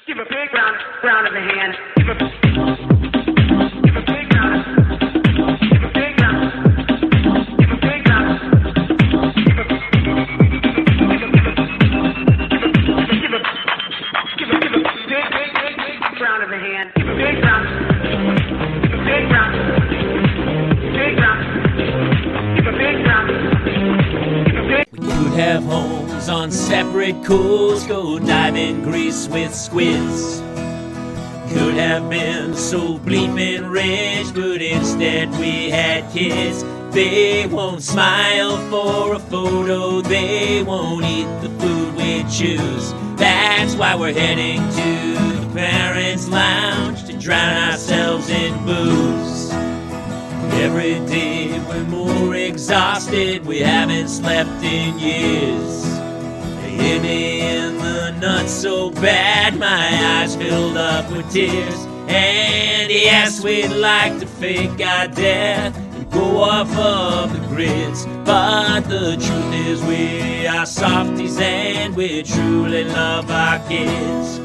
Give a big round of the hand. Give a big round. Give a big round. Give a big round. Give a big round. Give a big round of the hand. Give a big round. Give a big round. Big round. Give a big round. Give a big. We could have homes on separate coasts, go dive in Greece with squids. Could have been so bleeping rich, but instead we had kids. They won't smile for a photo, they won't eat the food we choose. That's why we're heading to the parents' lounge to drown ourselves in booze. Every day we're more exhausted, we haven't slept in years. They hit me in the nuts so bad, my eyes filled up with tears. And yes, we'd like to fake our death and go off of the grids, but the truth is we are softies and we truly love our kids.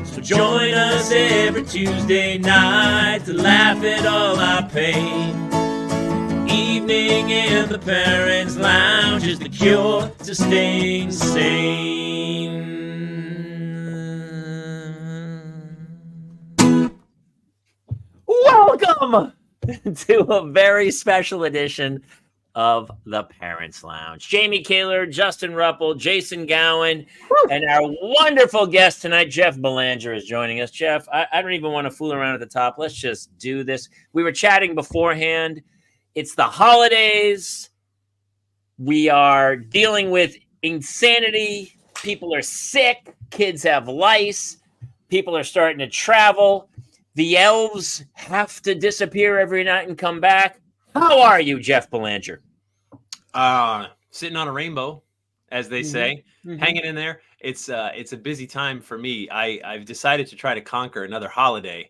So join us every Tuesday night to laugh at all our pain. Evening in the parents' lounge is the cure to staying sane. Welcome to a very special edition of the Parents Lounge. Jamie Kaler, Justin Ruppel, Jason Gowan, and our wonderful guest tonight, Jeff Belanger, is joining us. Jeff, I don't even want to fool around at the top. Let's just do this. We were chatting beforehand. It's the holidays. We are dealing with insanity. People are sick. Kids have lice. People are starting to travel. The elves have to disappear every night and come back. How are you, Jeff Belanger? Sitting on a rainbow, as they say, hanging in there. It's a busy time for me. I've decided to try to conquer another holiday.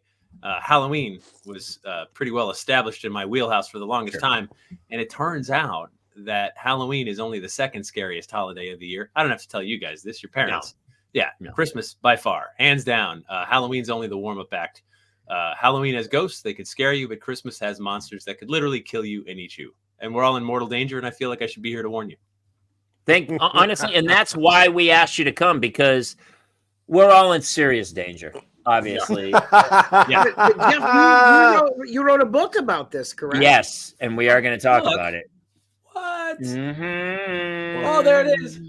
Halloween was pretty well established in my wheelhouse for the longest time, and it turns out that Halloween is only the second scariest holiday of the year. I don't have to tell you guys this, your parents. No. Christmas by far, hands down. Halloween's only the warm-up act. Halloween has ghosts, they could scare you, but Christmas has monsters that could literally kill you and eat you. And we're all in mortal danger, and I feel like I should be here to warn you. Honestly, and that's why we asked you to come, because we're all in serious danger, obviously. Jeff, you wrote a book about this, correct? Yes, and we are going to talk about it. What? Mm-hmm. Oh, there it is.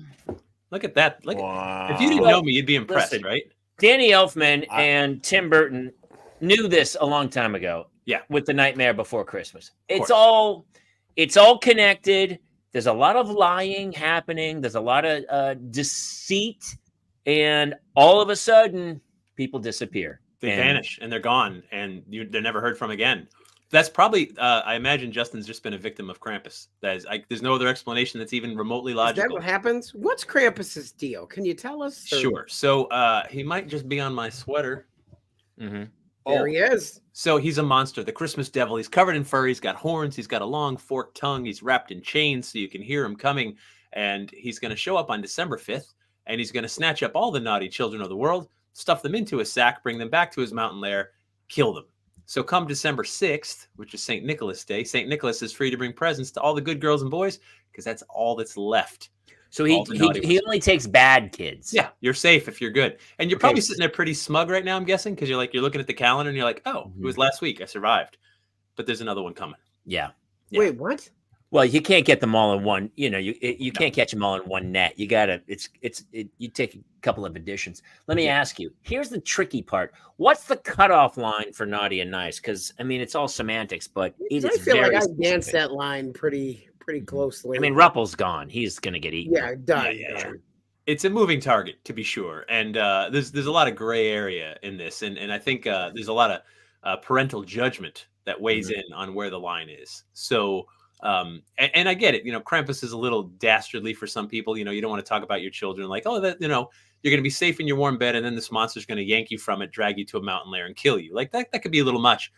Look at that. If you didn't know me, you'd be impressed, Listen, right? Danny Elfman and Tim Burton knew this a long time ago. Yeah. With The Nightmare Before Christmas. It's all connected. There's a lot of lying happening. There's a lot of deceit. And all of a sudden, people disappear. They vanish and they're gone, and they're never heard from again. That's probably, I imagine Justin's just been a victim of Krampus. There's no other explanation that's even remotely logical. Is that what happens? What's Krampus's deal? Can you tell us? Sure. So he might just be on my sweater. Mm-hmm. There he is. So he's a monster, the Christmas devil. He's covered in fur. He's got horns. He's got a long forked tongue. He's wrapped in chains so you can hear him coming. And he's going to show up on December 5th. And he's going to snatch up all the naughty children of the world, stuff them into a sack, bring them back to his mountain lair, kill them. So come December 6th, which is St. Nicholas Day, St. Nicholas is free to bring presents to all the good girls and boys because that's all that's left. So he only takes bad kids. Yeah, you're safe if you're good. And you're probably sitting there pretty smug right now, I'm guessing, because you're looking at the calendar and you're like, oh, it was last week. I survived. But there's another one coming. Yeah. Wait, what? Well, you can't get them all in one. You can't catch them all in one net. You gotta. You take a couple of additions. Let me ask you. Here's the tricky part. What's the cutoff line for naughty and nice? Because I mean, it's all semantics, but it is I feel very like I specific. danced that line pretty closely. I mean, Ruppel's gone. He's gonna get eaten. Yeah, done. Yeah. It's a moving target, to be sure. And there's a lot of gray area in this, and I think there's a lot of parental judgment that weighs in on where the line is. So. And I get it. Krampus is a little dastardly for some people. You don't want to talk about your children like, oh, that, you're going to be safe in your warm bed. And then this monster's going to yank you from it, drag you to a mountain lair and kill you. Like that could be a little much.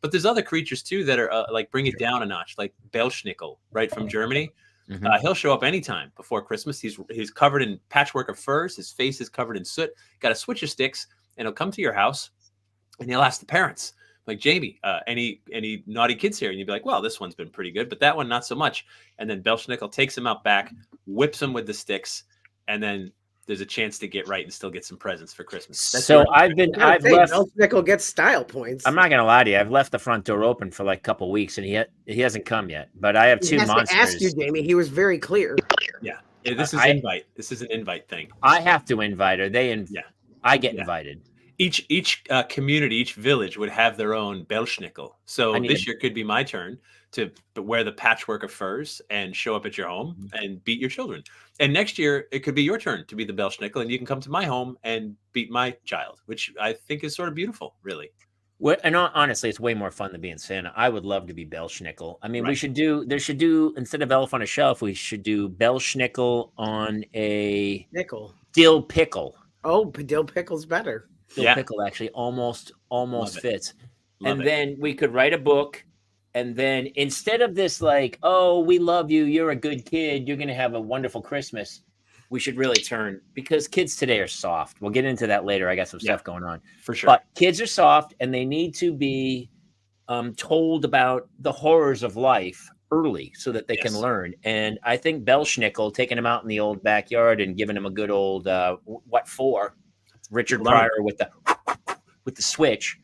But there's other creatures, too, that are bring it down a notch, like Belschnickel, right, from Germany. He'll show up anytime before Christmas. He's covered in patchwork of furs. His face is covered in soot. Got a switch of sticks. and he'll come to your house and he'll ask the parents, like, Jamie, any naughty kids here? And you'd be like, well, this one's been pretty good, but that one not so much. And then Belschnickel takes him out back, whips him with the sticks, and then there's a chance to get right and still get some presents for Christmas. That's So right. I've left. Nickel gets style points. I'm not gonna lie to you. I've left the front door open for like a couple weeks, and he hasn't come yet. But I have He two has to monsters. ask you, Jamie. He was very clear. Yeah, this is invite. This is an invite thing. I have to invite her. I get invited. Each community, each village would have their own Belschnickel. So this year could be my turn to wear the patchwork of furs and show up at your home and beat your children. And next year it could be your turn to be the Belschnickel, and you can come to my home and beat my child, which I think is sort of beautiful, really. And honestly, it's way more fun than being Santa. I would love to be Belschnickel. I mean, there should do instead of elf on a shelf, we should do Belschnickel on a dill pickle. Oh, dill pickle's better. Dill pickle actually almost fits. Then we could write a book, and then instead of this like, oh, we love you, you're a good kid, you're gonna have a wonderful Christmas, we should really turn, because kids today are soft. We'll get into that later. I got some stuff going on for sure. But kids are soft, and they need to be told about the horrors of life early so that they can learn. And I think Belschnickel, taking them out in the old backyard and giving them a good old what for, Richard Pryor with the switch,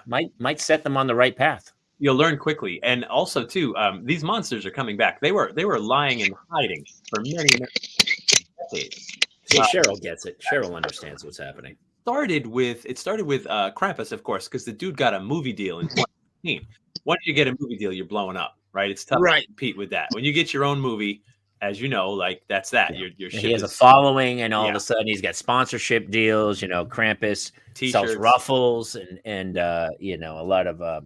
might set them on the right path. You'll learn quickly. And also too, these monsters are coming back. They were lying and hiding for many decades. See, Cheryl gets it. Cheryl understands what's happening. It started with Krampus, of course, because the dude got a movie deal in 2015. Once you get a movie deal, you're blowing up, right? It's tough to compete with that. When you get your own movie, as you know, like that's that. Your ship he has a following, and all of a sudden he's got sponsorship deals. You know, Krampus sells ruffles and a lot of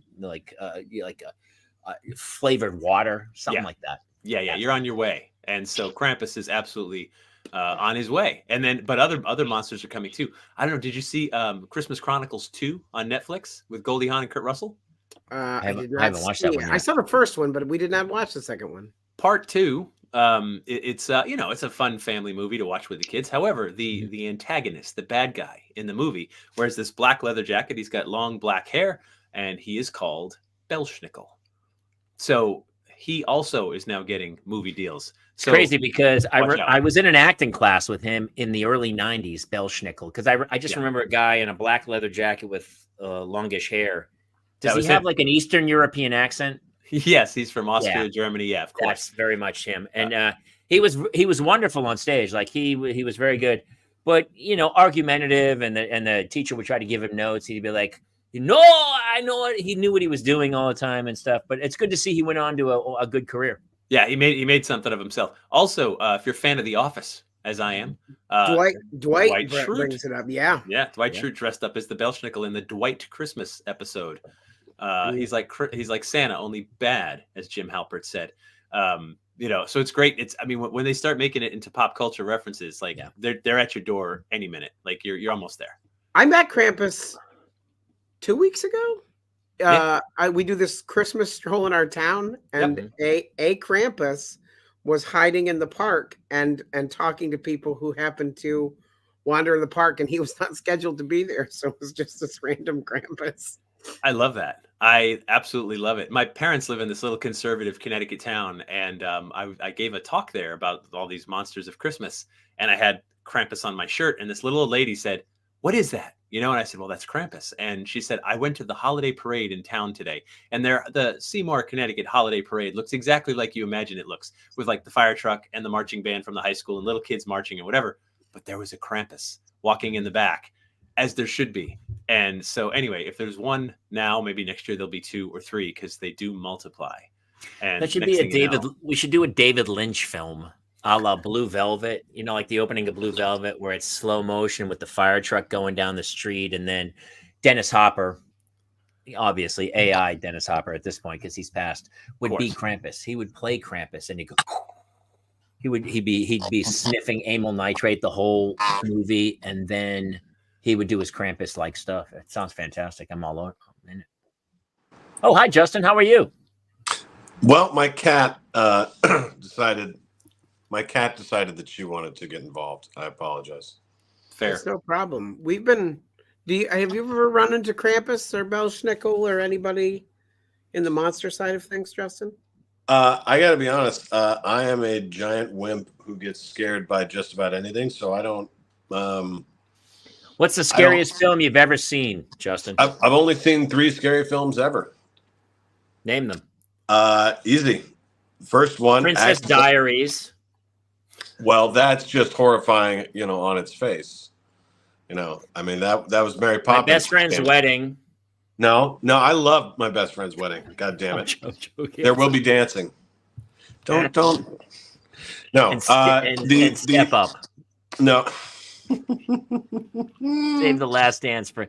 flavored water, something like that. Yeah, you're on your way, and so Krampus is absolutely on his way. And then, but other monsters are coming too. I don't know. Did you see Christmas Chronicles 2 on Netflix with Goldie Hawn and Kurt Russell? I haven't watched that one yet. I saw the first one, but we did not watch the second one. Part 2. It's a fun family movie to watch with the kids. However, the antagonist, the bad guy in the movie, wears this black leather jacket. He's got long black hair, and he is called Belschnickel. So he also is now getting movie deals. It's crazy because I was in an acting class with him in the early 90s, Belschnickel, because I just remember a guy in a black leather jacket with longish hair. Does he have like an Eastern European accent? Yes, he's from Austria, Germany. Yeah, of course. That's very much him. And he was wonderful on stage. Like he was very good, but argumentative. And the teacher would try to give him notes. He'd be like, "No, I know it." He knew what he was doing all the time and stuff. But it's good to see he went on to a good career. Yeah, he made something of himself. Also, if you're a fan of The Office, as I am, Dwight Schrute brings it up. Yeah, Dwight Schrute dressed up as the Belschnickel in the Dwight Christmas episode. He's like Santa, only bad, as Jim Halpert said. So it's great. When they start making it into pop culture references, like they're at your door any minute. Like you're almost there. I met Krampus 2 weeks ago. We do this Christmas stroll in our town, and a Krampus was hiding in the park and talking to people who happened to wander in the park, and he was not scheduled to be there, so it was just this random Krampus. I love that. I absolutely love it. My parents live in this little conservative Connecticut town, and I gave a talk there about all these monsters of Christmas, and I had Krampus on my shirt, and this little old lady said, "What is that?" And I said, "Well, that's Krampus." And she said, "I went to the holiday parade in town today, and the Seymour, Connecticut holiday parade looks exactly like you imagine it looks, with like the fire truck and the marching band from the high school and little kids marching and whatever. But there was a Krampus walking in the back, as there should be." And so anyway, if there's one now, maybe next year there'll be 2 or 3 because they do multiply. And that should be we should do a David Lynch film, a la Blue Velvet, like the opening of Blue Velvet, where it's slow motion with the fire truck going down the street. And then Dennis Hopper, obviously AI Dennis Hopper at this point, because he's passed, would be Krampus. He would play Krampus, and he'd be sniffing amyl nitrate the whole movie. And then he would do his Krampus-like stuff. It sounds fantastic. I'm all over it. Oh, hi, Justin. How are you? Well, my cat decided that she wanted to get involved. I apologize. Fair. That's no problem. We've been Have you ever run into Krampus or Belschnickel or anybody in the monster side of things, Justin? I got to be honest. I am a giant wimp who gets scared by just about anything, so I don't. What's the scariest film you've ever seen, Justin? I've only seen 3 scary films ever. Name them. Easy. First one, Princess Diaries. Well, that's just horrifying, on its face. I mean that was Mary Poppins. My Best Friend's Wedding. No, I love My Best Friend's Wedding. God damn it. There will be dancing. Don't. No. And Step Up. No. Save the Last Dance for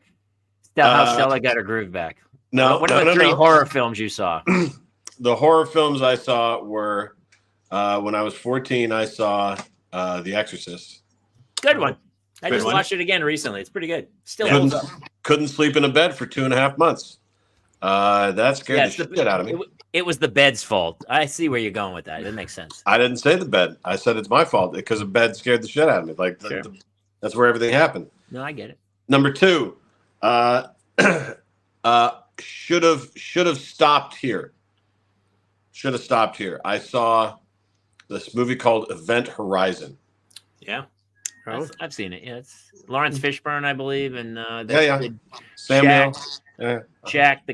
how Stella got her groove back. No. What are the 3 horror films you saw? The horror films I saw were when I was 14. I saw The Exorcist. Good one. I just watched it again recently. It's pretty good. Still holds up. Couldn't sleep in a bed for 2.5 months. That scared the shit out of me. It was the bed's fault. I see where you're going with that. It makes sense. I didn't say the bed. I said it's my fault because the bed scared the shit out of me. Like Sure. that's where everything happened. No, I get it. Number 2, should have stopped here. Should have stopped here. I saw this movie called Event Horizon. Yeah. I've seen it. Yeah, it's Lawrence Fishburne, I believe, and Samuel. Jack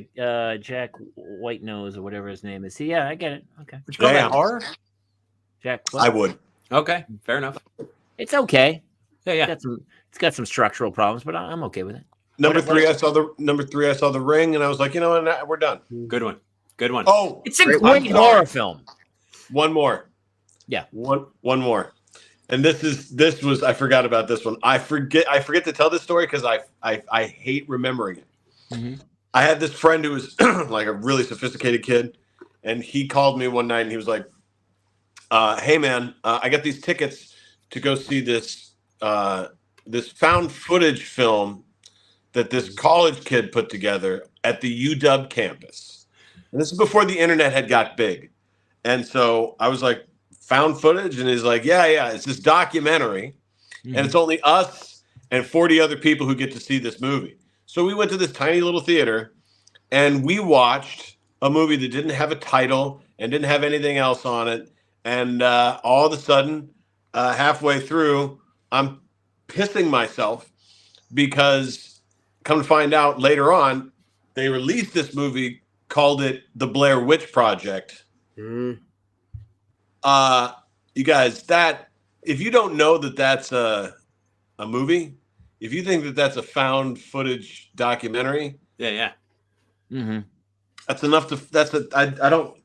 White Nose or whatever his name is. Yeah, I get it. Okay. Would you call that horror? Jack. I would. Okay, fair enough. It's okay. Yeah. It's got some structural problems, but I'm okay with it. Number 3, I saw the Ring, and I was like, you know what, we're done. Good one. Oh, it's a great horror film. One more. Yeah. One more. And this was I forgot about this one. I forget to tell this story because I hate remembering it. Mm-hmm. I had this friend who was like a really sophisticated kid, and he called me one night and he was like, "Hey man, I got these tickets to go see this found footage film that this college kid put together at the UW campus." And this is before the internet had got big, and so I was like, "Found footage?" And he's like, yeah, it's this documentary, and it's only us and 40 other people who get to see this movie. So we went to this tiny little theater, and we watched a movie that didn't have a title and didn't have anything else on it. And all of a sudden, halfway through, I'm pissing myself because, come to find out later on, they released this movie, called it The Blair Witch Project. You guys, if you don't know that that's a movie, if you think that that's a found footage documentary, Yeah. Mm-hmm. that's enough I don't,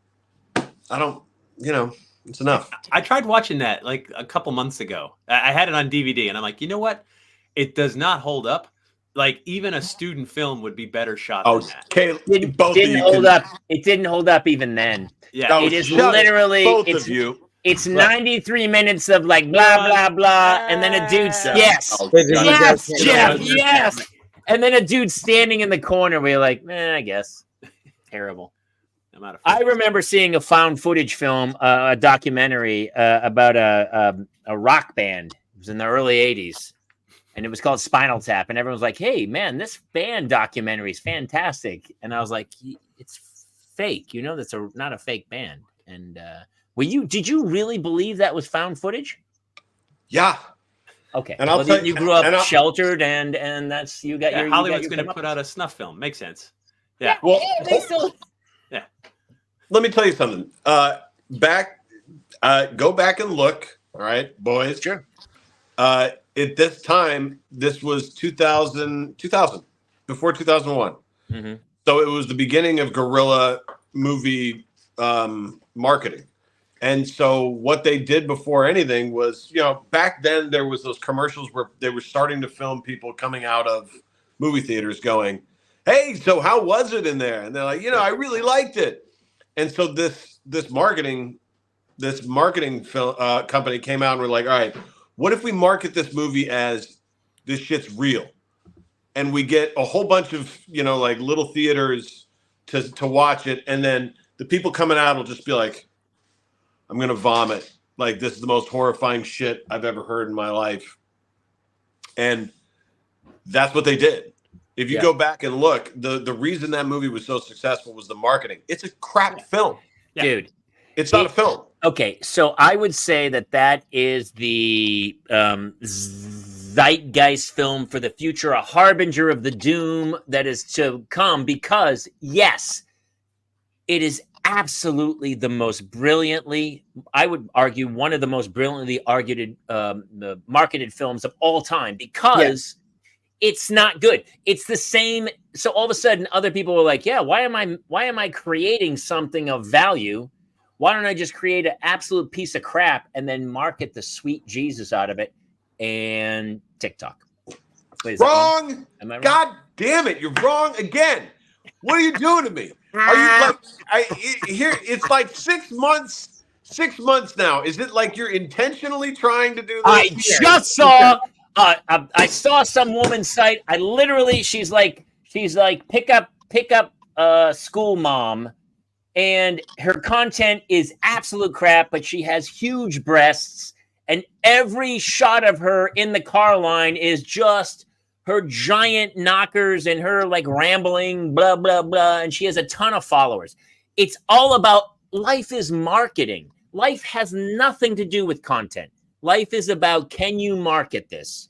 it's enough. I tried watching that like a couple months ago. I had it on DVD, and I'm like, you know what? It does not hold up. Like even a student film would be better shot than that. It didn't hold up even then. Yeah, it is literally both of you. It's 93 minutes of like blah blah blah, and then a dude yes, Jeff, yes, and then a dude standing in the corner. We're like, I guess terrible. I remember seeing a found footage film, a documentary about a rock band. It was in the early 80s, and it was called Spinal Tap. And everyone was like, "Hey, man, this band documentary is fantastic." And I was like, "It's fake, that's not a fake band." And did you really believe that was found footage? Yeah. Okay. And you grew up sheltered, and that's you got your Hollywood's going to put out a snuff film. Makes sense. Yeah. Well, they still. Yeah. Let me tell you something. Go back and look. All right, boys. Sure. At this time, this was 2000, before 2001. Mm-hmm. So it was the beginning of guerrilla movie marketing. And so what they did before anything was, back then there was those commercials where they were starting to film people coming out of movie theaters going, "Hey, so how was it in there?" And they're like, I really liked it. And so this marketing company came out and were like, all right, what if we market this movie as this shit's real? And we get a whole bunch of, like little theaters to watch it. And then the people coming out will just be like, I'm going to vomit. Like, this is the most horrifying shit I've ever heard in my life. And that's what they did. If you go back and look, the reason that movie was so successful was the marketing. It's a crap film. Yeah. Dude. It's not a film. Okay, so I would say that is the zeitgeist film for the future, a harbinger of the doom that is to come, because, yes, it is absolutely the most brilliantly, I would argue, one of the most brilliantly marketed films of all time, because it's not good. It's the same. So all of a sudden, other people were like, yeah, why am I creating something of value? Why don't I just create an absolute piece of crap and then market the sweet Jesus out of it? And TikTok. Wait, Wrong. Am I wrong? God damn it. You're wrong again. What are you doing to me? Are you like, here, it's like 6 months, 6 months now. Is it like you're intentionally trying to do this? I just saw, I saw some woman's site. She's like, pick up school mom. And her content is absolute crap, but she has huge breasts. And every shot of her in the car line is just her giant knockers and her like rambling, blah, blah, blah. And she has a ton of followers. It's all about life is marketing. Life has nothing to do with content. Life is about, can you market this?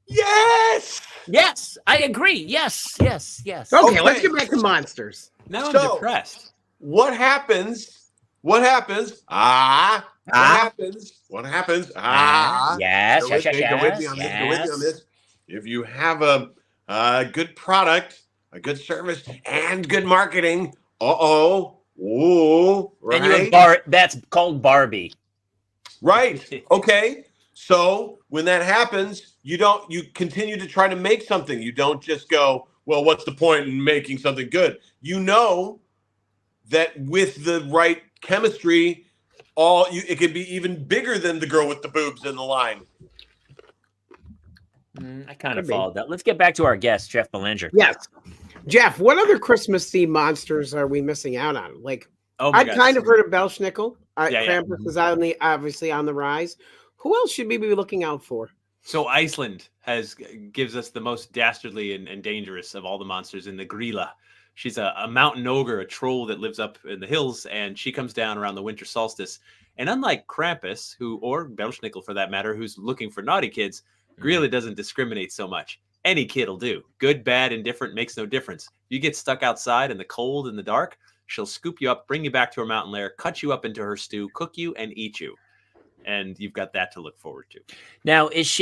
Yes. Yes, I agree. Yes. Okay, let's get back to monsters. Now I'm depressed. What happens? What happens? What happens? Yes. Go with me on this. If you have a good product, a good service, and good marketing, right? And you have that's called Barbie. Right. Okay. So when that happens, you continue to try to make something. You don't just go, well, what's the point in making something good? You know that with the right chemistry, it could be even bigger than the girl with the boobs in the line. I kind of followed that. Let's get back to our guest, Jeff Belanger. Yes. Jeff, what other Christmas themed monsters are we missing out on? Like, I've kind of heard of Belschnickel. Krampus is obviously on the rise. Who else should we be looking out for? So Iceland gives us the most dastardly and dangerous of all the monsters in the Grilla. She's a mountain ogre, a troll that lives up in the hills, and she comes down around the winter solstice. And unlike Krampus, or Belschnickel for that matter, who's looking for naughty kids, Grilla doesn't discriminate so much. Any kid will do. Good, bad, indifferent makes no difference. You get stuck outside in the cold and the dark, she'll scoop you up, bring you back to her mountain lair, cut you up into her stew, cook you, and eat you. And you've got that to look forward to. Now, is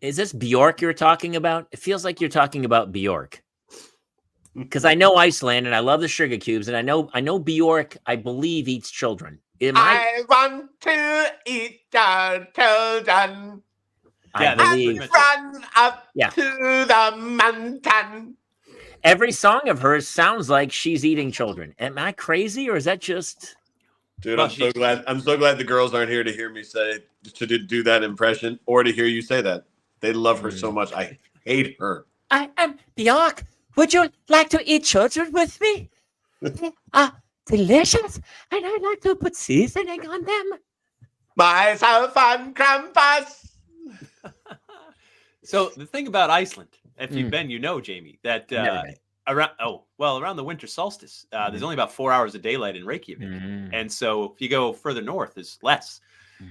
this Bjork you're talking about? It feels like you're talking about Bjork. Because I know Iceland and I love the sugar cubes, and I know Bjork, I believe, eats children. I want to eat your children. I believe. Run up to the mountain. Every song of hers sounds like she's eating children. Am I crazy, or is that just? Dude, I'm so glad. I'm so glad the girls aren't here to hear me do that impression, or to hear you say that. They love her so much. I hate her. I am Bjork. Would you like to eat children with me? They are delicious, and I like to put seasoning on them. Myself and Krampus. So the thing about Iceland, if you've been, Jamie, that around the winter solstice, there's only about 4 hours of daylight in Reykjavik. And so if you go further north, there's less.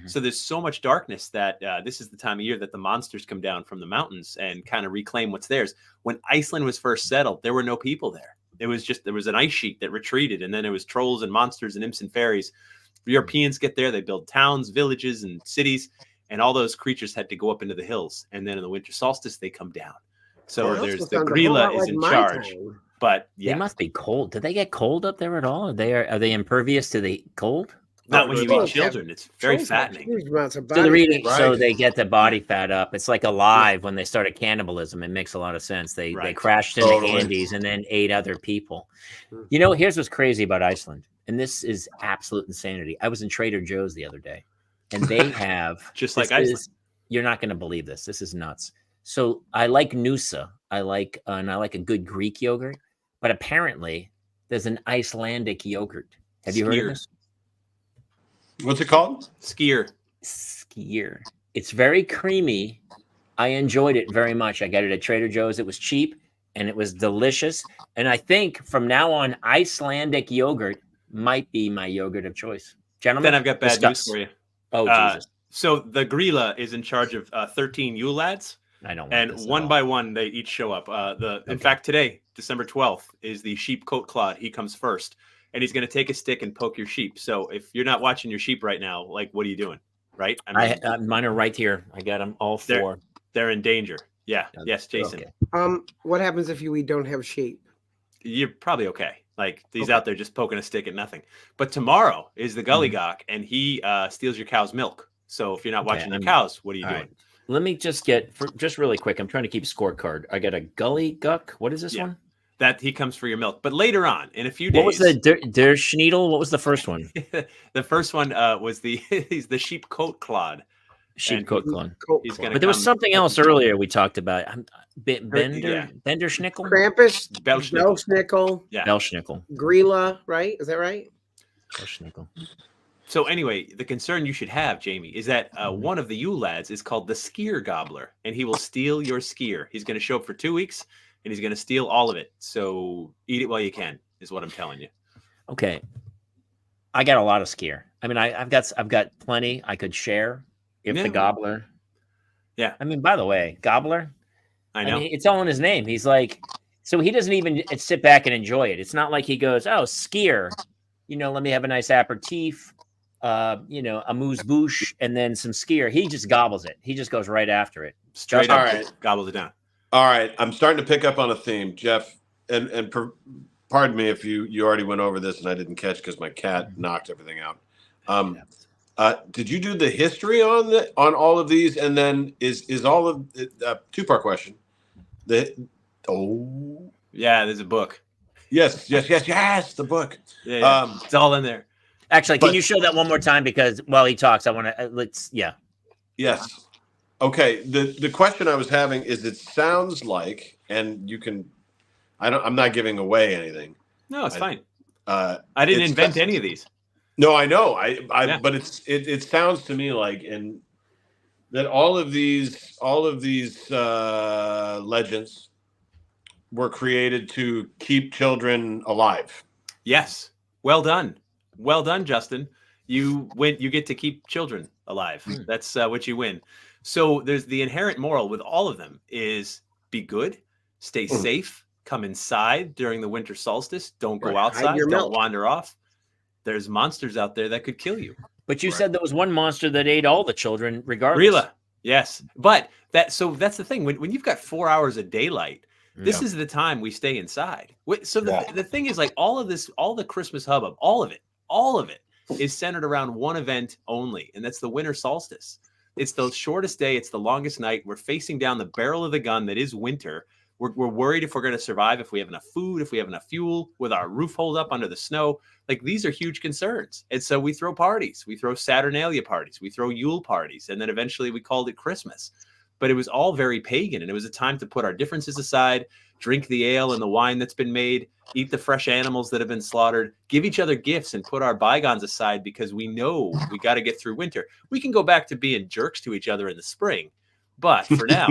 So there's so much darkness that this is the time of year that the monsters come down from the mountains and kind of reclaim what's theirs. When Iceland was first settled, there were no people there. There was an ice sheet that retreated, and then it was trolls and monsters and imps and fairies. Europeans get there, they build towns, villages, and cities, and all those creatures had to go up into the hills. And then in the winter solstice, they come down. So there's the Grilla is in charge. But they must be cold. Do they get cold up there at all? Are they impervious to the cold? Not when you eat children. It's very fattening. So they get the body fat up. It's like Alive when they started cannibalism. It makes a lot of sense. They crashed in the Andes and then ate other people. Here's what's crazy about Iceland, and this is absolute insanity. I was in Trader Joe's the other day, and they have just like Iceland. You're not going to believe this. This is nuts. So I like Noosa. I like a good Greek yogurt, but apparently there's an Icelandic yogurt. Have you heard of this? What's it called? Skier. It's very creamy. I enjoyed it very much. I got it at Trader Joe's. It was cheap and it was delicious. And I think from now on, Icelandic yogurt might be my yogurt of choice. Gentlemen, Then I've got bad news for you. Oh, Jesus. So the Grilla is in charge of 13 Yule lads. I don't want And this at one all. by one, they each show up. In fact, today, December 12th, is the sheep coat clod. He comes first, and he's going to take a stick and poke your sheep. So if you're not watching your sheep right now, like, what are you doing? Right? I mean, Mine are right here. I got them all four. they're in danger. Yeah. Yes, Jason. Okay. What happens if we don't have sheep? You're probably okay. Like, he's out there just poking a stick at nothing. But tomorrow is the Gully Gawk, and he steals your cow's milk. So if you're not watching your cows, what are you doing? Right. Let me just get just really quick. I'm trying to keep scorecard. I got a Gully Guck. What is this one? That he comes for your milk. But later on, in a few days, What was the Der Schneedel? What was the first one? The first one was the sheep coat clod. Sheep coat clod. He's gonna But there was something else earlier we talked about. Bender Yeah. Schnickel? Krampus, Belschnickel. Belschnickel, Yeah. Belschnickel. Grilla, right? Is that right? Belschnickel. So anyway, the concern you should have, Jamie, is that one of the Yule lads is called the Skier Gobbler, and he will steal your skier. He's going to show up for 2 weeks, and he's going to steal all of it. So eat it while you can, is what I'm telling you. Okay. I got a lot of skier. I mean, I've got plenty I could share if the gobbler. Yeah. I mean, by the way, gobbler. I know. mean, it's all in his name. He's like, so he doesn't even sit back and enjoy it. It's not like he goes, oh, skier, let me have a nice aperitif. Amuse bouche, and then some skier. He just gobbles it. He just goes right after it. Straight All up, right. gobbles it down. All right, I'm starting to pick up on a theme, Jeff, and pardon me if you already went over this and I didn't catch because my cat knocked everything out. Did you do the history on all of these, and then is all of two-part question? Yeah, there's a book. Yes, the book. Yeah. It's all in there. Actually, can you show that one more time? Because while he talks, I want to Yes. Okay. The question I was having is, it sounds like, and you can, I'm not giving away anything. No, it's fine. I didn't invent any of these. No, I know. But it sounds to me like that all of these legends were created to keep children alive. Yes. Well done. Well done, Justin. You win. You get to keep children alive. That's what you win. So there's the inherent moral with all of them is be good, stay safe, come inside during the winter solstice. Don't go outside. Don't wander off. There's monsters out there that could kill you. But you said there was one monster that ate all the children, regardless. Grilla. Yes. But that's the thing. When you've got 4 hours of daylight, this is the time we stay inside. So the thing is, like, all of this, all the Christmas hubbub, all of it is centered around one event only, and that's the winter solstice. It's the shortest day. It's the longest night. We're facing down the barrel of the gun that is winter. We're worried if we're going to survive, if we have enough food, if we have enough fuel, with our roof holed up under the snow. Like, these are huge concerns. And so we throw parties. We throw Saturnalia parties. We throw Yule parties. And then eventually we called it Christmas. But it was all very pagan, and it was a time to put our differences aside, drink the ale and the wine that's been made, eat the fresh animals that have been slaughtered, give each other gifts, and put our bygones aside, because we know we got to get through winter. We can go back to being jerks to each other in the spring, but for now,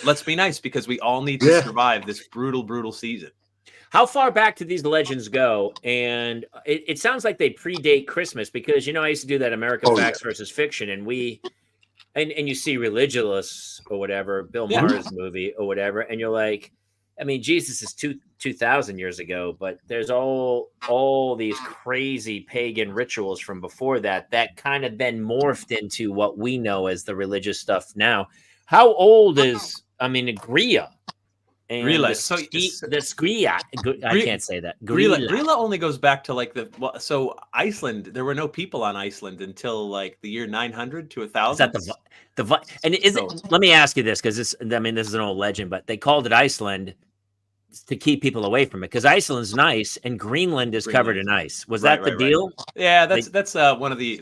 let's be nice, because we all need to survive this brutal, brutal season. How far back do these legends go? And it sounds like they predate Christmas, because, I used to do that American Facts versus Fiction, and and you see Religious or whatever, Bill Maher's movie or whatever, and you're like, I mean, Jesus is 2,000 years ago, but there's all these crazy pagan rituals from before that kind of then morphed into what we know as the religious stuff now. How old is, Grilla? Grilla. The Skria. I can't say that. Grilla only goes back to so Iceland. There were no people on Iceland until like the year 900 to 1000. Is that and let me ask you this, because this is an old legend, but they called it Iceland to keep people away from it, because Iceland's nice and Greenland is covered in ice. Was that the deal? Yeah, that's one of the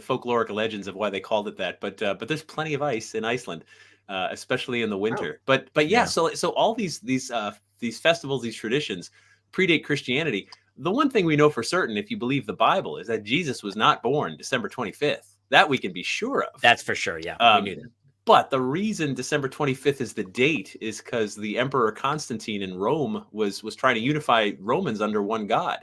folkloric legends of why they called it that. But there's plenty of ice in Iceland. Especially in the winter, but yeah. So all these festivals, these traditions, predate Christianity. The one thing we know for certain, if you believe the Bible, is that Jesus was not born December 25th. That we can be sure of. That's for sure. Yeah, we knew that. But the reason December 25th is the date is because the Emperor Constantine in Rome was trying to unify Romans under one God.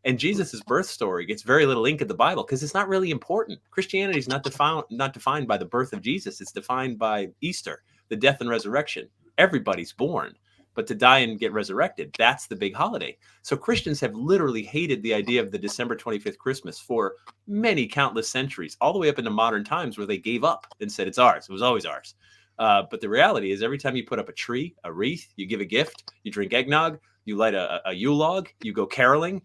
And Jesus' birth story gets very little ink in the Bible because it's not really important. Christianity is not defined by the birth of Jesus. It's defined by Easter, the death and resurrection. Everybody's born, but to die and get resurrected, that's the big holiday. So Christians have literally hated the idea of the December 25th Christmas for many countless centuries, all the way up into modern times where they gave up and said it's ours. It was always ours. But the reality is every time you put up a tree, a wreath, you give a gift, you drink eggnog, you light a Yule log, you go caroling,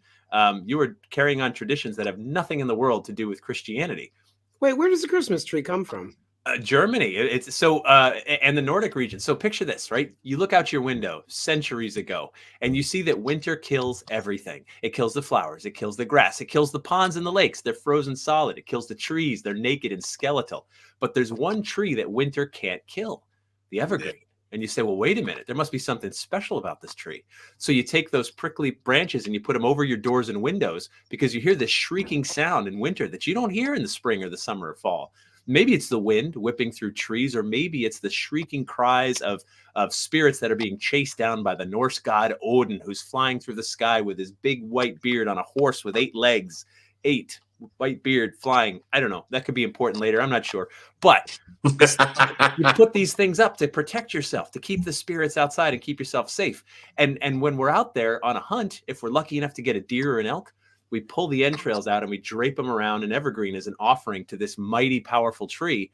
you are carrying on traditions that have nothing in the world to do with Christianity. Wait, where does the Christmas tree come from? Germany. It's so and the Nordic region. So picture this, right? You look out your window centuries ago and you see that winter kills everything. It kills the flowers, it kills the grass, it kills the ponds and the lakes. They're frozen solid. It kills the trees. They're naked and skeletal. But there's one tree that winter can't kill, the evergreen. And you say, well, wait a minute, there must be something special about this tree. So you take those prickly branches and you put them over your doors and windows because you hear this shrieking sound in winter that you don't hear in the spring or the summer or fall. Maybe it's the wind whipping through trees, or maybe it's the shrieking cries of spirits that are being chased down by the Norse god Odin, who's flying through the sky with his big white beard on a horse with 8 legs, 8 white beard flying. I don't know. That could be important later. I'm not sure. But you put these things up to protect yourself, to keep the spirits outside and keep yourself safe. And when we're out there on a hunt, if we're lucky enough to get a deer or an elk, we pull the entrails out and we drape them around an evergreen as an offering to this mighty, powerful tree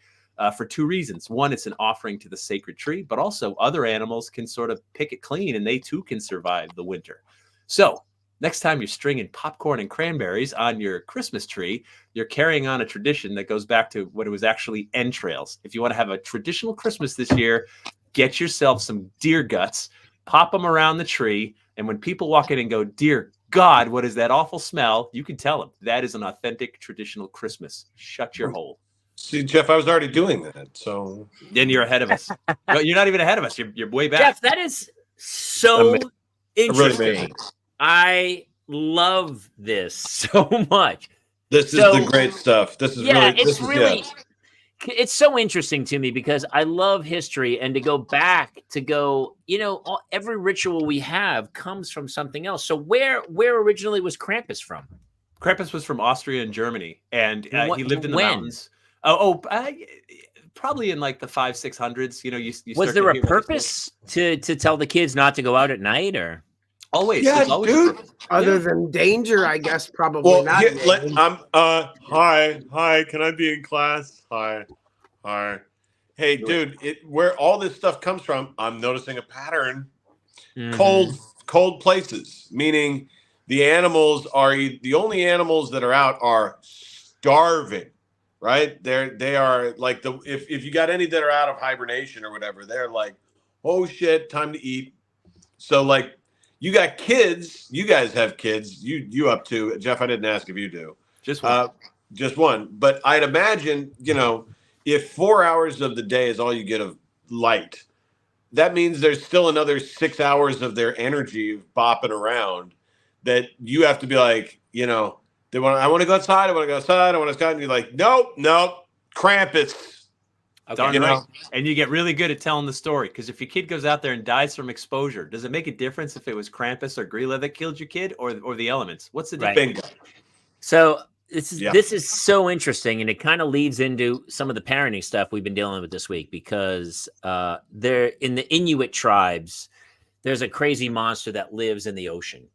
for 2 reasons. One, it's an offering to the sacred tree, but also other animals can sort of pick it clean and they too can survive the winter. So next time you're stringing popcorn and cranberries on your Christmas tree, you're carrying on a tradition that goes back to what it was actually entrails. If you want to have a traditional Christmas this year, get yourself some deer guts, pop them around the tree, and when people walk in and go, "Dear God, what is that awful smell?" you can tell them that is an authentic traditional Christmas. Shut your hole. See, Jeff, I was already doing that, so Then you're ahead of us. No, you're not even ahead of us. You're way back. Jeff, that is so interesting. Really I love this so much. This is the great stuff. This is really. It's so interesting to me because I love history, and to go back every ritual we have comes from something else. So where originally was Krampus from? Krampus was from Austria and Germany, and he lived in the mountains. Probably in like the 500-600s. You was there a purpose to tell the kids not to go out at night, or always? Yeah, always dude. Other than danger, I guess probably not. Hi, can I be in class? Hi. Hey, dude, where all this stuff comes from, I'm noticing a pattern. Mm-hmm. Cold places, meaning the animals are the only animals that are out are starving, right? They are like if you got any that are out of hibernation or whatever, they're like, oh shit, time to eat. So like, you got kids, you guys have kids, you up to, Jeff, I didn't ask if you do. Just one. Just one. But I'd imagine, if 4 hours of the day is all you get of light, that means there's still another 6 hours of their energy bopping around that you have to be like, I want to go outside, I want to go outside, and you're like, nope, Krampus. Okay, right. And you get really good at telling the story, because if your kid goes out there and dies from exposure, does it make a difference if it was Krampus or Grilla that killed your kid, or the elements? What's the difference? Bingo. So this is so interesting, and it kind of leads into some of the parenting stuff we've been dealing with this week, because there in the Inuit tribes, there's a crazy monster that lives in the ocean,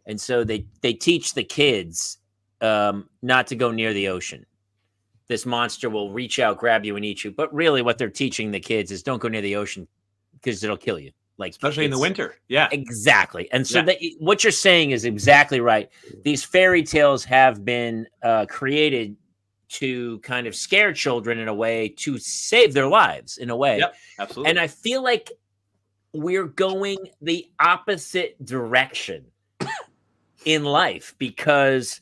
and so they teach the kids not to go near the ocean. This monster will reach out, grab you, and eat you. But really, what they're teaching the kids is don't go near the ocean because it'll kill you. Like, especially in the winter. Yeah, exactly. And so what you're saying is exactly right. These fairy tales have been created to kind of scare children in a way, to save their lives in a way. Yep, absolutely. And I feel like we're going the opposite direction in life, because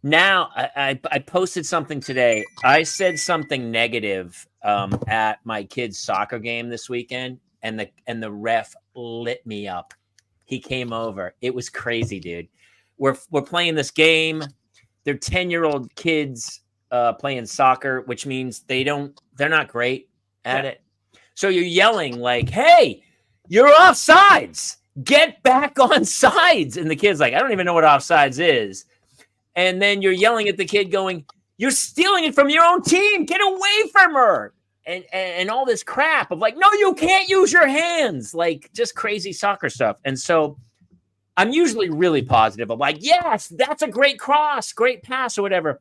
now I posted something today. I said something negative at my kid's soccer game this weekend, and the ref lit me up. He came over. It was crazy, dude. We're playing this game. They're 10-year-old kids playing soccer, which means they're not great. at it. So you're yelling like, "Hey, you're offsides. Get back on sides." And the kid's like, "I don't even know what offsides is." And then you're yelling at the kid going, "You're stealing it from your own team. Get away from her." And all this crap of like, "No, you can't use your hands." Like just crazy soccer stuff. And so I'm usually really positive. I'm like, "Yes, that's a great cross, great pass," or whatever.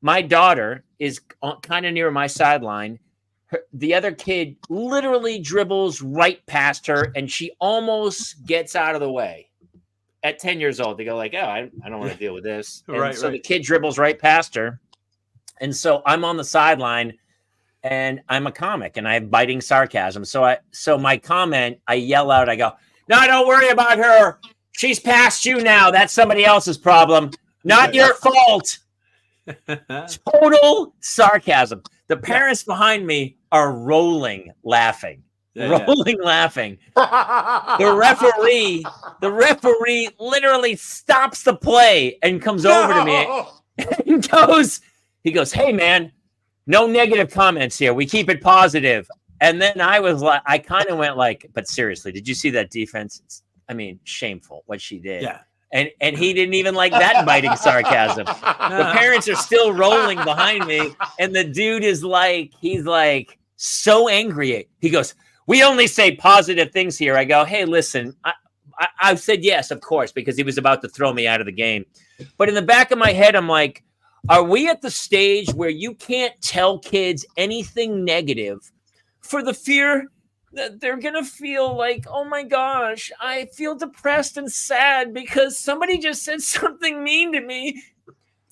My daughter is kind of near my sideline. The other kid literally dribbles right past her, and she almost gets out of the way. At 10 years old, they go like, "Oh, I don't want to deal with this." And so the kid dribbles right past her. And so I'm on the sideline, and I'm a comic, and I have biting sarcasm. So my comment, I yell out, I go, "No, don't worry about her. She's past you now. That's somebody else's problem. Not your fault." Total sarcasm. The parents behind me are rolling laughing. Laughing. The referee literally stops the play and comes over to me and he goes, "Hey man, no negative comments here. We keep it positive." And then I kind of went like, "But seriously, did you see that defense? I mean, shameful what she did." Yeah. And he didn't even like that biting sarcasm. The parents are still rolling behind me, and the dude is like, he's like so angry. He goes, "We only say positive things here." I go, "Hey, listen, I said yes, of course," because he was about to throw me out of the game. But in the back of my head, I'm like, are we at the stage where you can't tell kids anything negative for the fear that they're going to feel like, "Oh my gosh, I feel depressed and sad because somebody just said something mean to me."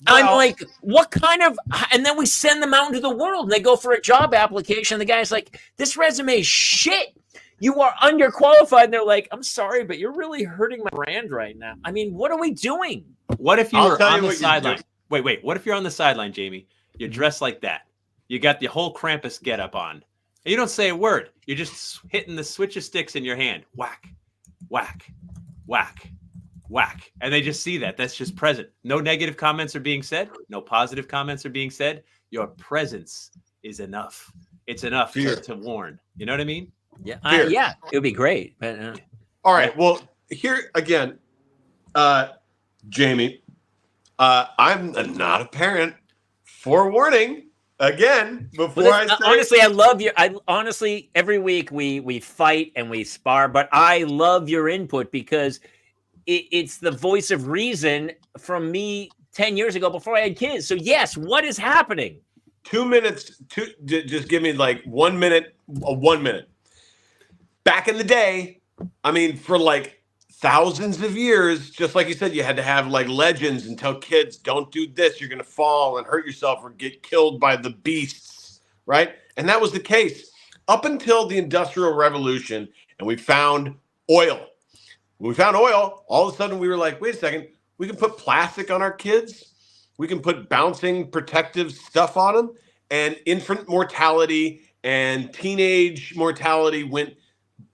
I'm like, what kind of, and then we send them out into the world and they go for a job application. The guy's like, "This resume is shit. You are underqualified." And they're like, "I'm sorry, but you're really hurting my brand right now." I mean, what are we doing? What if you were on the sideline? Wait. What if you're on the sideline, Jamie? You're dressed like that. You got the whole Krampus getup on. And you don't say a word. You're just hitting the switch of sticks in your hand. Whack, whack, whack, whack. And they just see that. That's just present. No negative comments are being said. No positive comments are being said. Your presence is enough. It's enough to warn. You know what I mean? Yeah. It would be great. But, all right. Well, here again, Jamie, I'm not a parent. Forewarning. Again, before I say, honestly, I love you. I honestly, every week we fight and we spar, but I love your input because it's the voice of reason from me 10 years ago before I had kids. So yes, what is happening? 2 minutes. Just give me like 1 minute. 1 minute. Back in the day, I mean, for like thousands of years, just like you said, you had to have like legends and tell kids, "Don't do this. You're going to fall and hurt yourself or get killed by the beasts," right? And that was the case up until the Industrial Revolution, and we found oil. When we found oil, all of a sudden we were like, wait a second, we can put plastic on our kids. We can put bouncing protective stuff on them, and infant mortality and teenage mortality went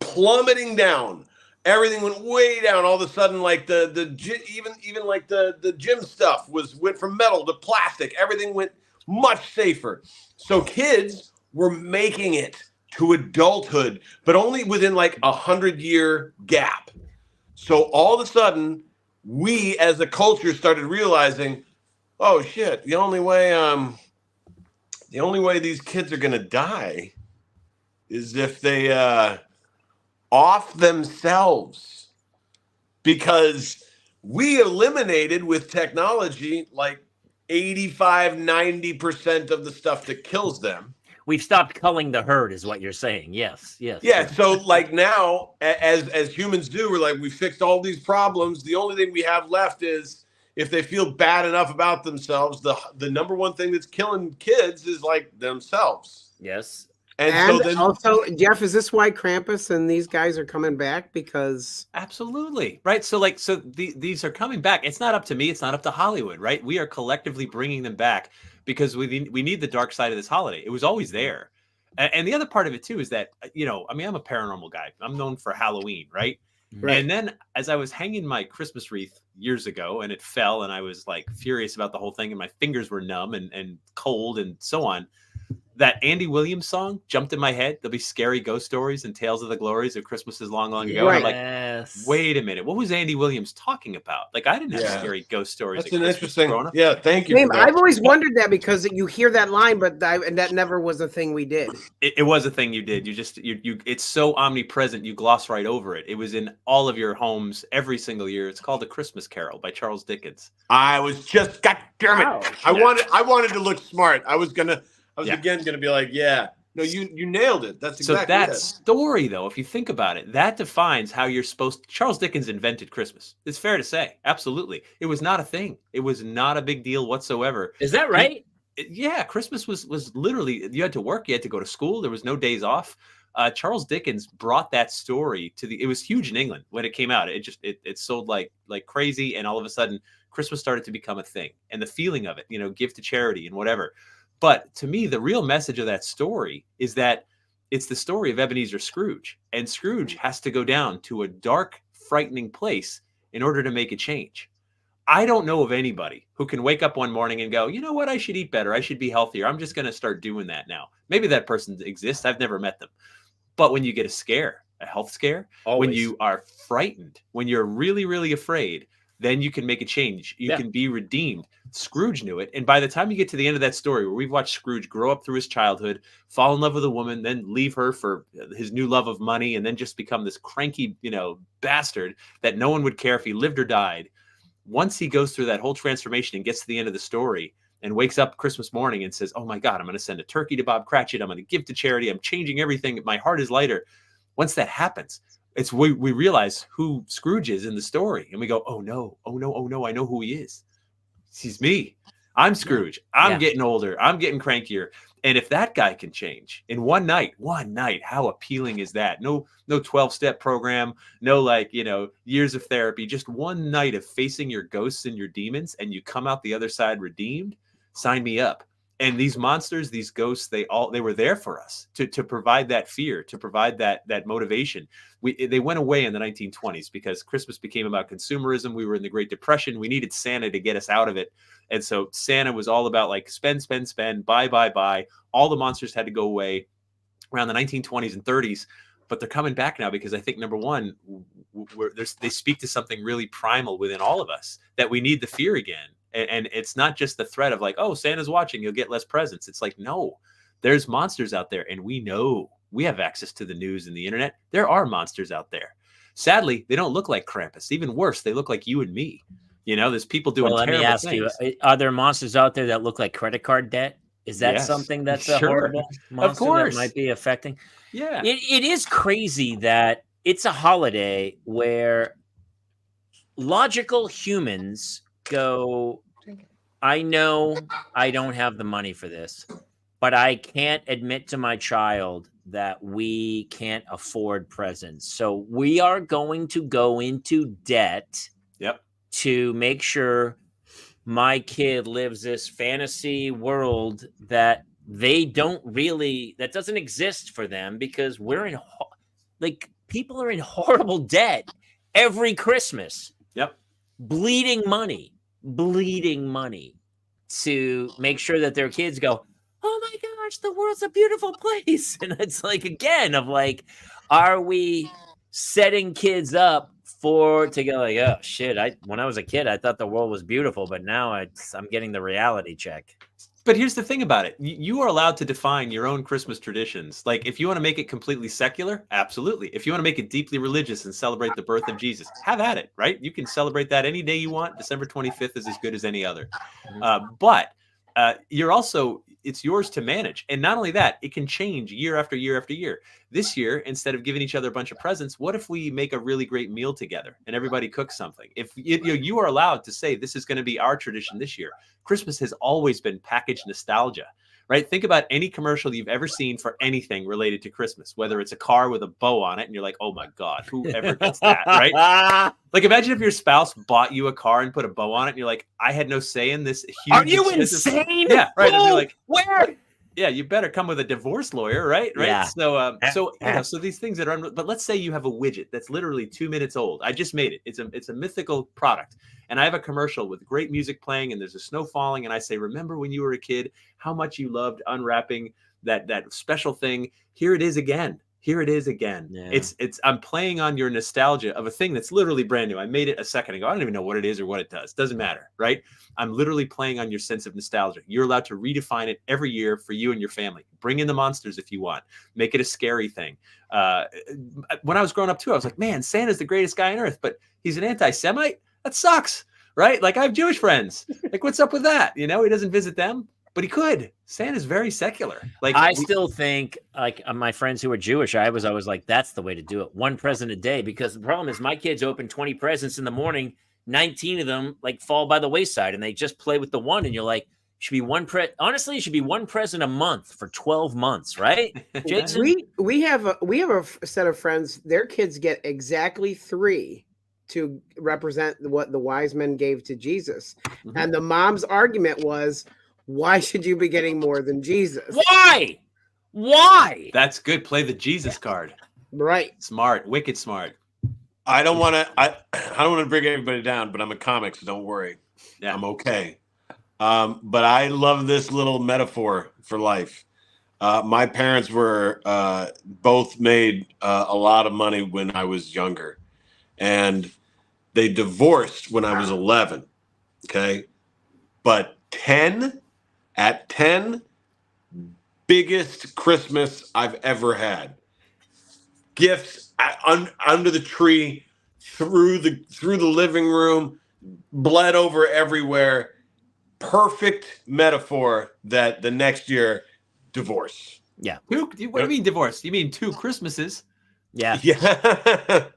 plummeting down. Everything went way down. All of a sudden, like even like the gym stuff went from metal to plastic. Everything went much safer. So kids were making it to adulthood, but only within like 100-year gap. So all of a sudden, we as a culture started realizing, oh shit, the only way these kids are gonna die is if they off themselves, because we eliminated with technology like 85-90% of the stuff that kills them. We've stopped culling the herd is what you're saying. Yes. Yeah, so like now, as humans do, we're like, we fixed all these problems. The only thing we have left is if they feel bad enough about themselves, the number one thing that's killing kids is like themselves. Yes. And so then, also, Jeff, is this why Krampus and these guys are coming back? Because absolutely right. So these are coming back. It's not up to me. It's not up to Hollywood, right? We are collectively bringing them back because we need the dark side of this holiday. It was always there. And the other part of it too is that, I mean, I'm a paranormal guy. I'm known for Halloween, right? And then as I was hanging my Christmas wreath years ago and it fell and I was like furious about the whole thing and my fingers were numb and cold and so on. that Andy Williams song jumped in my head. There'll be scary ghost stories and tales of the glories of Christmases long, long ago. And I'm like, Yes. wait a minute, what was Andy Williams talking about? Like, I didn't have scary ghost stories. That's at an Christmas interesting. growing up. Yeah, thank you. Same. For that. I've always wondered that because you hear that line, but and that never was a thing we did. It was a thing you did. You just you it's so omnipresent, you gloss right over it. It was in all of your homes every single year. It's called A Christmas Carol by Charles Dickens. I was just, God damn it! Wow. I wanted to look smart. I was again gonna be like, yeah, no, you nailed it. That's exactly So that it. story, though, if you think about it, that defines how you're supposed to. Charles Dickens invented Christmas. It's fair to say. Absolutely. It was not a thing. It was not a big deal whatsoever. Is that right? Yeah, Christmas was literally, you had to work, you had to go to school, there was no days off. Charles Dickens brought that story to it was huge in England when it came out. It sold like crazy, and all of a sudden Christmas started to become a thing, and the feeling of it, give to charity and whatever. But to me, the real message of that story is that it's the story of Ebenezer Scrooge, and Scrooge has to go down to a dark, frightening place in order to make a change. I don't know of anybody who can wake up one morning and go, you know what, I should eat better. I should be healthier. I'm just going to start doing that now. Maybe that person exists. I've never met them. But when you get a health scare, when you are frightened, when you're really, really afraid, then you can make a change. You can be redeemed. Scrooge knew it. And by the time you get to the end of that story, where we've watched Scrooge grow up through his childhood, fall in love with a woman, then leave her for his new love of money, and then just become this cranky, bastard that no one would care if he lived or died. Once he goes through that whole transformation and gets to the end of the story and wakes up Christmas morning and says, oh my God, I'm going to send a turkey to Bob Cratchit. I'm going to give to charity. I'm changing everything. My heart is lighter. Once that happens, we realize who Scrooge is in the story. And we go, oh no, I know who he is. He's me. I'm Scrooge. I'm getting older. I'm getting crankier. And if that guy can change in one night, how appealing is that? No 12-step program, no years of therapy, just one night of facing your ghosts and your demons, and you come out the other side redeemed. Sign me up. And these monsters, these ghosts, they were there for us to provide that fear, to provide that motivation. They went away in the 1920s because Christmas became about consumerism. We were in the Great Depression. We needed Santa to get us out of it. And so Santa was all about spend, buy. All the monsters had to go away around the 1920s and 30s. But they're coming back now because I think, number one, they speak to something really primal within all of us, that we need the fear again. And it's not just the threat of oh, Santa's watching, you'll get less presents. It's no, there's monsters out there. And we know, we have access to the news and the internet. There are monsters out there. Sadly, they don't look like Krampus. Even worse, they look like you and me. There's people doing terrible things. Let me ask you, are there monsters out there that look like credit card debt? Is that something that's a horrible monster that might be affecting? Yeah. It is crazy that it's a holiday where logical humans go, I know I don't have the money for this, but I can't admit to my child that we can't afford presents. So we are going to go into debt to make sure my kid lives this fantasy world that that doesn't exist for them, because we're in people are in horrible debt every Christmas. Bleeding money to make sure that their kids go, oh my gosh, the world's a beautiful place. And it's again, are we setting kids up to go oh shit, when I was a kid, I thought the world was beautiful, but now I'm getting the reality check. But here's the thing about it. You are allowed to define your own Christmas traditions. If you want to make it completely secular, absolutely. If you want to make it deeply religious and celebrate the birth of Jesus, have at it, right? You can celebrate that any day you want. December 25th is as good as any other. But it's yours to manage. And not only that, it can change year after year after year. This year, instead of giving each other a bunch of presents, what if we make a really great meal together and everybody cooks something? If you are allowed to say, this is going to be our tradition this year. Christmas has always been packaged nostalgia, right? Think about any commercial you've ever seen for anything related to Christmas, whether it's a car with a bow on it and you're like, oh my God, whoever gets that, right? Imagine if your spouse bought you a car and put a bow on it and you're like, I had no say in this huge. Are you insane? Yeah, right. And you're like, where? Yeah, you better come with a divorce lawyer, right? Yeah. So these things that are, but let's say you have a widget that's literally 2 minutes old. I just made it. It's a mythical product. And I have a commercial with great music playing and there's a snow falling. And I say, remember when you were a kid, how much you loved unwrapping that special thing. Here it is again. Here it is again. Yeah. It's I'm playing on your nostalgia of a thing that's literally brand new. I made it a second ago. I don't even know what it is or what it does. Doesn't matter, right? I'm literally playing on your sense of nostalgia. You're allowed to redefine it every year for you and your family. Bring in the monsters if you want. Make it a scary thing. When I was growing up too, I was like, man, Santa's the greatest guy on earth, but he's an anti-Semite? That sucks, right? Like, I have Jewish friends. Like, what's up with that? You know, he doesn't visit them, but he could. Santa's very secular. Like, I still think, like, my friends who are Jewish, I was always like, that's the way to do it. One present a day, because the problem is my kids open 20 presents in the morning. 19 of them like fall by the wayside and they just play with the one. And you're like, should be honestly, it should be one present a month for 12 months, right? Jason? We have a set of friends. Their kids get exactly 3 to represent what the wise men gave to Jesus. Mhm. And the mom's argument was, why should you be getting more than Jesus? Why? That's good. Play the Jesus card. Right. Smart. Wicked smart. I don't want to bring everybody down, but I'm a comic, so don't worry. Yeah. I'm okay. But I love this little metaphor for life. My parents were both made a lot of money when I was younger, and they divorced when I was 11. Okay, but 10, biggest Christmas I've ever had. Gifts under the tree, through the living room, bled over everywhere. Perfect metaphor that the next year, divorce. Yeah. What do you mean divorce? You mean 2 Christmases? Yeah. Yeah.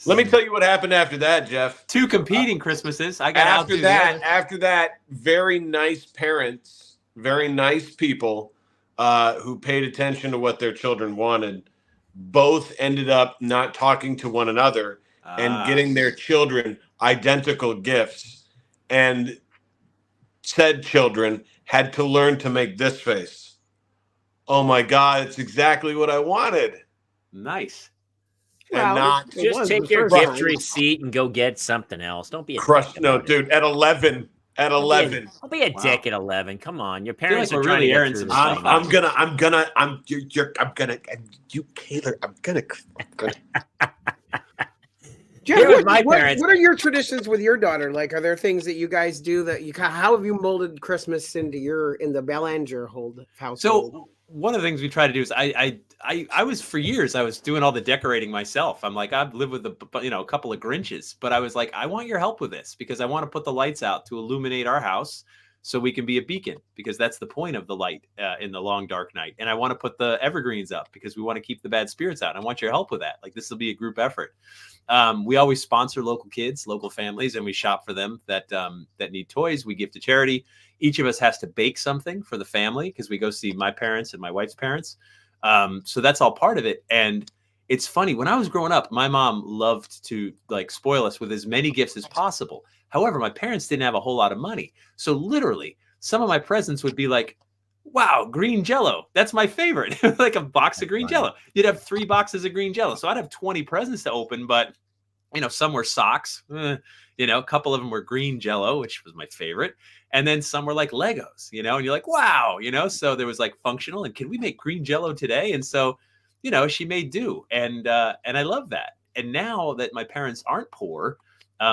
Let me tell you what happened after that, Jeff. 2 competing Christmases. I got After that, very nice parents, very nice people who paid attention to what their children wanted, both ended up not talking to one another and getting their children identical gifts. And said children had to learn to make this face. Oh my God, it's exactly what I wanted. Nice. And not just take your gift receipt and go get something else. Don't be a crushed. No, dude, at 11. Don't be a dick at 11. Come on, your parents are trying really to airing get through some this stuff. I'm gonna, Jeff, my parents. what are your traditions with your daughter? Like, are there things that you guys do that how have you molded Christmas in the Belanger household? So one of the things we try to do is I was for years I was doing all the decorating myself. I'm like, I've lived with a couple of Grinches, but I was like, I want your help with this because I want to put the lights out to illuminate our house so we can be a beacon, because that's the point of the light in the long dark night. And I want to put the evergreens up because we want to keep the bad spirits out. I want your help with that. Like, this will be a group effort. We always sponsor local kids, local families, and we shop for them that need toys. We give to charity. Each of us has to bake something for the family because we go see my parents and my wife's parents. So that's all part of it. And it's funny, when I was growing up, my mom loved to like spoil us with as many gifts as possible. However, my parents didn't have a whole lot of money. So literally some of my presents would be like, wow, green Jello. That's my favorite. Like a box of green Jello. You'd have 3 boxes of green Jello. So I'd have 20 presents to open, but some were socks. A couple of them were green Jello, which was my favorite. And then some were like Legos, and you're like, wow, so there was like functional, and can we make green Jello today? And so, she made do. And I love that. And now that my parents aren't poor,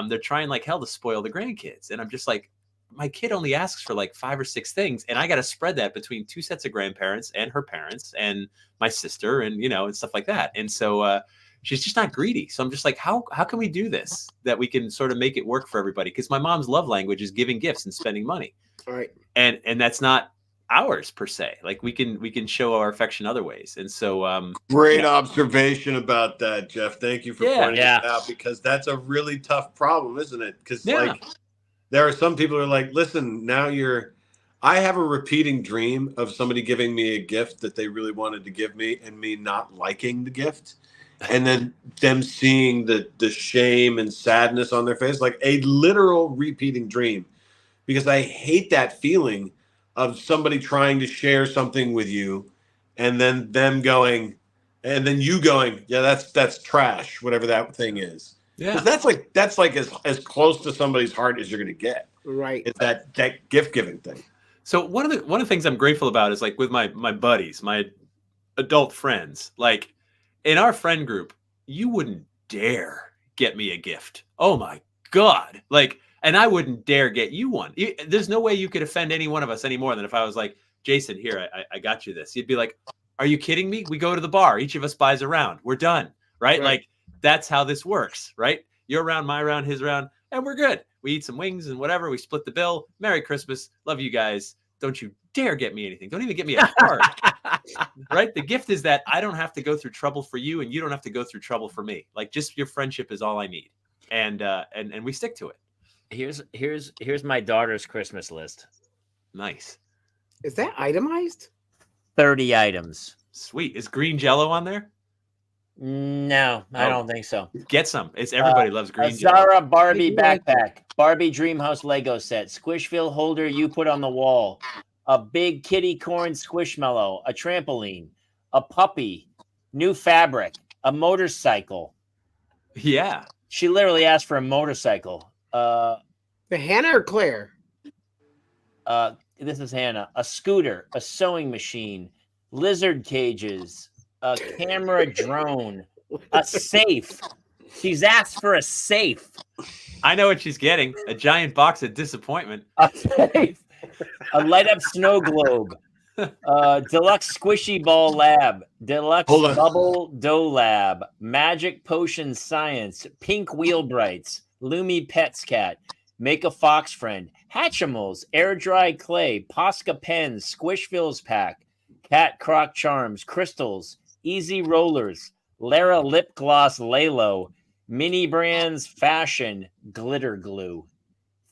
they're trying like hell to spoil the grandkids. And I'm just like, my kid only asks for like 5 or 6 things, and I got to spread that between 2 sets of grandparents and her parents and my sister and, and stuff like that. And so she's just not greedy. So I'm just like, how can we do this, that we can sort of make it work for everybody? Because my mom's love language is giving gifts and spending money. All right. And that's not ours per se. Like we can show our affection other ways. And so great observation about that, Jeff. Thank you for pointing it out, because that's a really tough problem, isn't it? Because like there are some people who are like, listen, I have a repeating dream of somebody giving me a gift that they really wanted to give me and me not liking the gift. And then them seeing the shame and sadness on their face, like a literal repeating dream, because I hate that feeling of somebody trying to share something with you and then them going, and then you going, yeah, that's trash, whatever that thing is. Yeah. That's like as close to somebody's heart as you're going to get. Right. It's that gift giving thing. So one of the things I'm grateful about is like with my buddies, my adult friends, like in our friend group, you wouldn't dare get me a gift. Oh my God. Like, and I wouldn't dare get you one. There's no way you could offend any one of us any more than if I was like, Jason, here, I got you this. You'd be like, are you kidding me? We go to the bar. Each of us buys a round. We're done. Right? Like, that's how this works. Right? Your round, my round, his round, and we're good. We eat some wings and whatever. We split the bill. Merry Christmas. Love you guys. Don't you dare get me anything. Don't even get me a card. Right? The gift is that I don't have to go through trouble for you, and you don't have to go through trouble for me. Like, just your friendship is all I need. And we stick to it. Here's my daughter's Christmas list. Nice. Is that itemized? 30 items. Sweet. Is green Jello on there? No, I don't think so. Get some. It's everybody loves green A Jello. Zara Barbie backpack, Barbie Dreamhouse Lego set, Squishville holder you put on the wall, a big kitty corn squishmallow, a trampoline, a puppy, new fabric, a motorcycle. Yeah. She literally asked for a motorcycle. The Hannah or Claire? This is Hannah. A scooter, a sewing machine, lizard cages, a camera drone, a safe. She's asked for a safe. I know what she's getting. A giant box of disappointment. A safe. A light up snow globe. Deluxe squishy ball lab. Deluxe bubble dough lab. Magic potion science. Pink wheel brights. Lumi Pets Cat. Make a fox friend. Hatchimals. Air dry clay. Posca pens. Squishvilles pack. Cat croc charms. Crystals. Easy rollers. Lara lip gloss Lalo. Mini brands fashion. Glitter glue.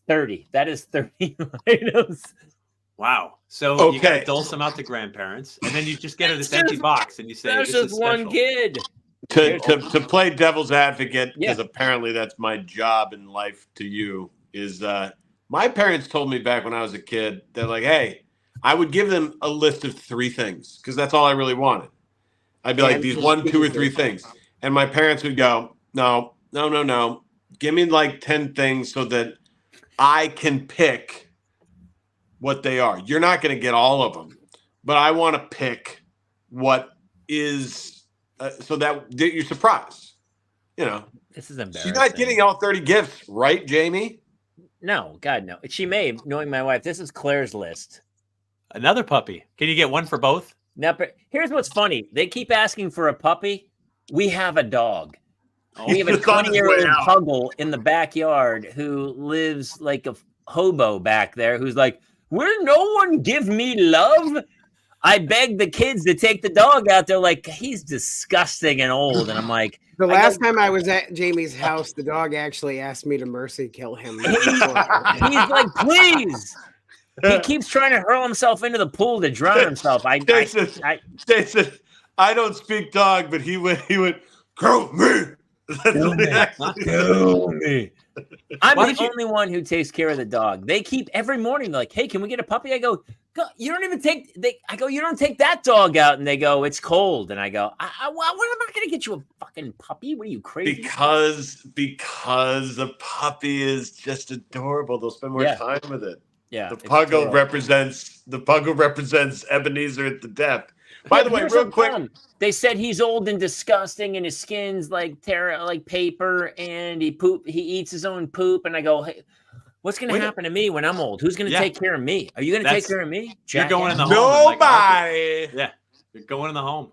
30. That is 30 items. Wow. So you gotta dole some out to grandparents, and then you just get her this empty box, and you say, That's just one kid. To play devil's advocate, because apparently that's my job in life to you, is my parents told me back when I was a kid, they're like, hey, I would give them a list of 3 things, because that's all I really wanted. I'd be like, these 1, 2, or 3 things. And my parents would go, no. Give me like 10 things so that I can pick what they are. You're not going to get all of them, but I want to pick what is so that you're surprised. You know, this is embarrassing. She's not getting all 30 gifts, right, Jamie? No, God, no. She may, knowing my wife. This is Claire's list. Another puppy. Can you get one for both? Now, here's what's funny. They keep asking for a puppy. We have a dog. We have a 20-year-old puggle in the backyard who lives like a hobo back there who's like, will no one give me love? I begged the kids to take the dog out. They're like, he's disgusting and old. And I'm like, the last time I was at Jamie's house, the dog actually asked me to mercy kill him. He's like, please. He keeps trying to hurl himself into the pool to drown himself. Jason, I don't speak dog, but he went, kill me. Kill me. I'm the only one who takes care of the dog. They keep every morning like, hey, can we get a puppy? I go, you don't even take. You don't take that dog out, and they go, it's cold. And I go, what am I going to get you a fucking puppy? What are you crazy? Because a puppy is just adorable. They'll spend more time with it. Yeah, the puggle represents Ebenezer at the death. By the way, real quick, they said he's old and disgusting, and his skin's like paper, and he eats his own poop. And I go, hey, what's going to happen to me when I'm old? Who's going to take care of me? Are you going to take care of me? You're going in the home. Nobody. You're going in the home.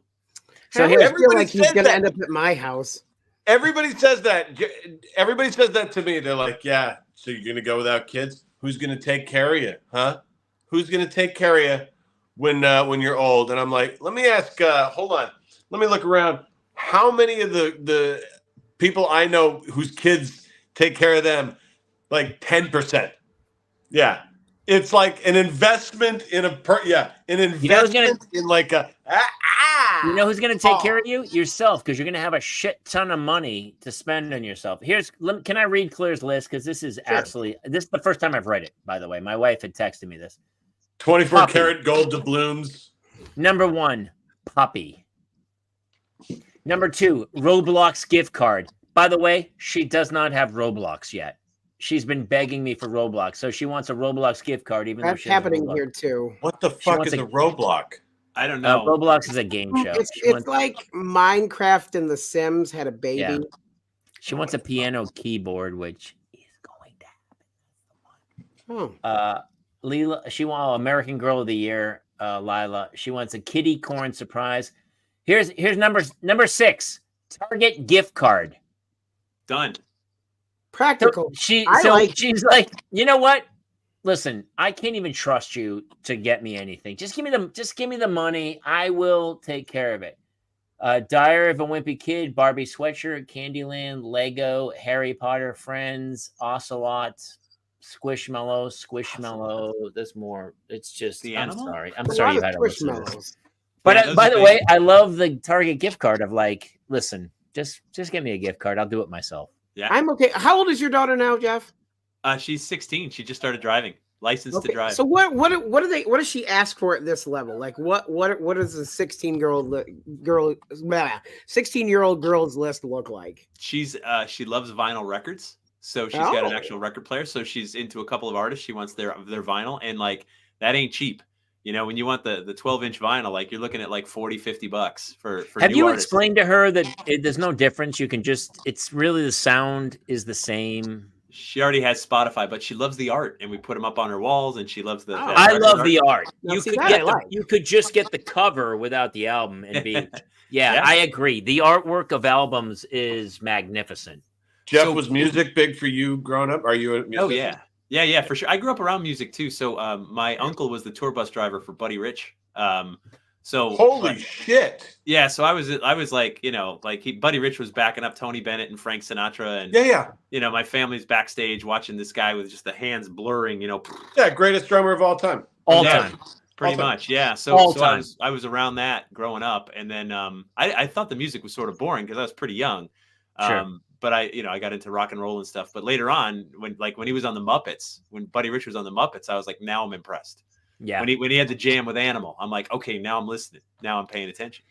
So I feel like he's going to end up at my house. Everybody says that. Everybody says that to me. They're like, yeah. So you're going to go without kids? Who's going to take care of you? Huh? Who's going to take care of you when you're old? And I'm like, let me ask, hold on. Let me look around. How many of the people I know whose kids take care of them? Like 10%. Yeah. It's like an investment in in like a You know who's going to take care of you? Yourself, because you're going to have a shit ton of money to spend on yourself. Can I read Claire's list? Because this is this is the first time I've read it, by the way. My wife had texted me this. 24 karat gold doubloons. Number 1, puppy. Number 2, Roblox gift card. By the way, she does not have Roblox yet. she's been begging me for Roblox. So she wants a Roblox gift card, even though That's she has happening Roblox. here too. What the She fuck wants is a- a Roblox? I don't know. Roblox is a game show. It's She wants, like Minecraft and The Sims had a baby. Yeah. She wants a piano keyboard, which is going to happen. Oh, Leela, she wants American Girl of the Year. Lila, she wants a kitty corn surprise. Here's number 6. Target gift card. Done. practical. She's like, you know what? Listen, I can't even trust you to get me anything. Just give me the money. I will take care of it. Diary of a Wimpy Kid, Barbie sweatshirt, Candyland, Lego, Harry Potter, Friends, Ocelot, Squishmallow. There's more. It's just. The I'm animal? sorry. I'm A sorry lot you of had to listen to this. Squishmallows. But Yeah, those by are the way, big. I love the Target gift card of like, listen, just give me a gift card. I'll do it myself. Yeah. I'm okay. How old is your daughter now, Jeff? She's 16. She just started driving. Licensed to drive. So what does she ask for at this level? Like what does a 16-year-old girl 16-year-old girl's list look like? She loves vinyl records. So she's got an Oh. actual record player. So she's into a couple of artists. She wants their vinyl, and like that ain't cheap. You know, when you want the 12-inch vinyl, like you're looking at like $40-50 for Have new you artists. explained to her that there's no difference? You can it's really the sound is the same. She already has Spotify, but she loves the art, and we put them up on her walls, and she loves the. Oh. I love the art. Now, You see, could that get I like. you could just get the cover without the album and be. Yeah, Yeah. I agree. The artwork of albums is magnificent. Jeff, So- was music big for you growing up? Are you a musician? Oh yeah, for sure. I grew up around music too. So my uncle was the tour bus driver for Buddy Rich. Holy shit. Yeah, so I was like, you know, like Buddy Rich was backing up Tony Bennett and Frank Sinatra, and Yeah. you know, my family's backstage watching this guy with just the hands blurring, you know, Yeah, greatest drummer of all time. All Yeah. time. pretty All time. much. Yeah. All So time. I was around that growing up, and then I thought the music was sort of boring because I was pretty young. Sure. But I got into rock and roll and stuff. But later on, when he was on the Muppets, when Buddy Rich was on the Muppets, I was like, now I'm impressed. Yeah. When he had the jam with Animal, I'm like, okay, now I'm listening. Now I'm paying attention.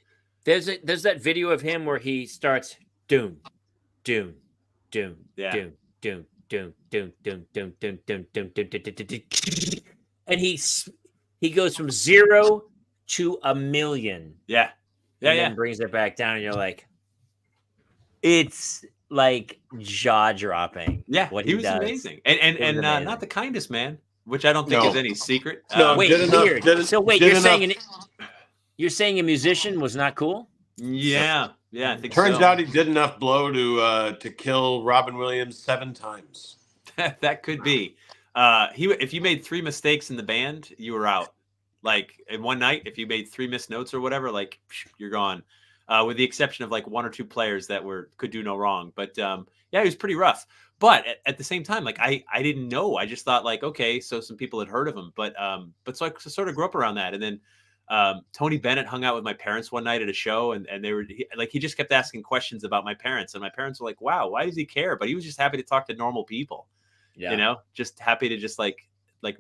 There's that video of him where he starts doom, doom, doom, Yeah. doom, doom, doom, doom, doom, doom, doom, doom, doom, doom, doom, doom, doom, and he goes from 0 to 1,000,000. Yeah. And then brings it back down, and you're like, it's like jaw dropping. Yeah. what he was does. amazing. And was amazing. not the kindest man, which I don't think No. is any secret. No, Wait, did enough- weird. did- So wait, did you're saying a musician was not cool? Yeah. I think Turns so. out he did enough blow to kill Robin Williams 7 times. That could be. If you made 3 mistakes in the band, you were out. Like in one night, if you made 3 missed notes or whatever, like you're gone. With the exception of like 1 or 2 players that could do no wrong. But yeah, he was pretty rough. But at the same time, like I didn't know. I just thought like, okay, so some people had heard of him. But so I sort of grew up around that. And then Tony Bennett hung out with my parents one night at a show, and he just kept asking questions about my parents, and my parents were like, wow, why does he care? But he was just happy to talk to normal people. Yeah. You know, just happy to just like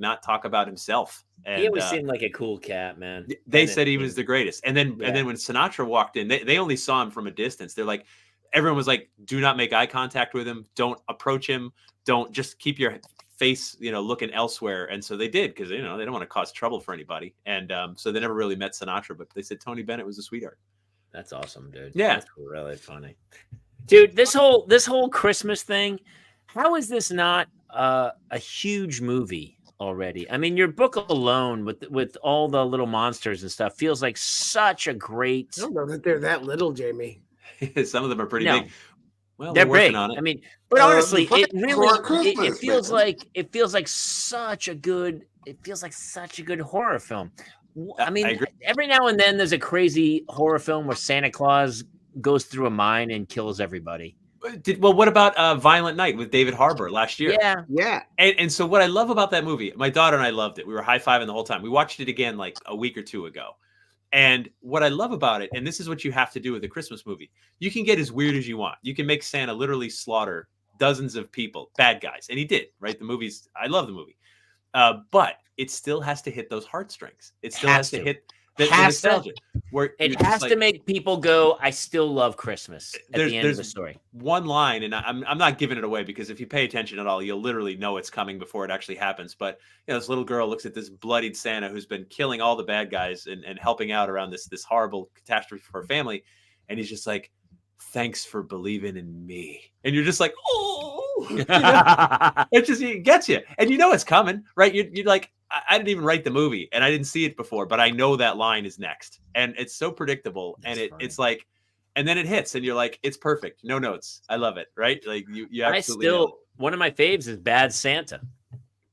not talk about himself. And He always seemed like a cool cat, man. they said he was the greatest. And then when Sinatra walked in, they only saw him from a distance. They're like, everyone was like, do not make eye contact with him. Don't approach him. Don't just keep your face, looking elsewhere. And so they did, because they don't want to cause trouble for anybody. And so they never really met Sinatra, but they said Tony Bennett was a sweetheart. That's awesome, dude. Yeah. That's really funny. Dude, this whole Christmas thing, how is this not a huge movie already? I mean, your book alone with all the little monsters and stuff feels like such a great. I don't know that they're that little, Jamie. Some of them are pretty No. big. Well, They're working big. on it. I mean, but honestly, the it really fucking Christmas, it feels like such a good horror film. I mean, agree. every now and then there's a crazy horror film where Santa Claus goes through a mine and kills everybody. What about Violent Night with David Harbour last year? Yeah. Yeah. And so what I love about that movie, my daughter and I loved it. We were high-fiving the whole time. We watched it again like a week or 2 ago. And what I love about it, and this is what you have to do with a Christmas movie, you can get as weird as you want. You can make Santa literally slaughter dozens of people, bad guys. And he did, right? I love the movie. But it still has to hit those heartstrings. It still has to hit The nostalgia. Where it has to make people go, I still love Christmas at the end of the story. One line, and I'm not giving it away because if you pay attention at all, you'll literally know it's coming before it actually happens. But this little girl looks at this bloodied Santa who's been killing all the bad guys and helping out around this horrible catastrophe for her family, and he's just like, "Thanks for believing in me," and you're just like, "Oh," it gets you, and it's coming, right? You're like, I didn't even write the movie and I didn't see it before, but I know that line is next, and it's so predictable. That's and it's like, and then it hits and you're like, it's perfect. No notes. I love it. Right. Like you absolutely one of my faves is Bad Santa.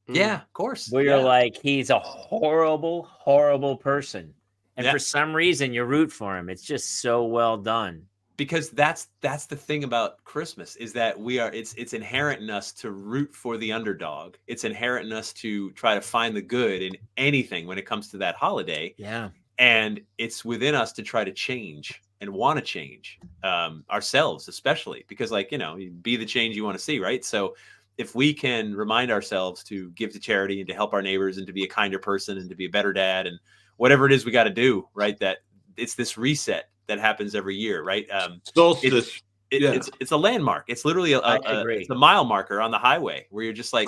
Yeah, of course. Where you're like, he's a horrible, horrible person. And for some reason you root for him. It's just so well done. Because that's the thing about Christmas is that it's inherent in us to root for the underdog. It's inherent in us to try to find the good in anything when it comes to that holiday. Yeah. And it's within us to try to change and want to change ourselves, especially because you be the change you want to see. Right. So if we can remind ourselves to give to charity and to help our neighbors and to be a kinder person and to be a better dad and whatever it is we got to do, right, that it's this reset that happens every year, right? Solstice. It's a landmark. It's literally it's a mile marker on the highway where you're just like,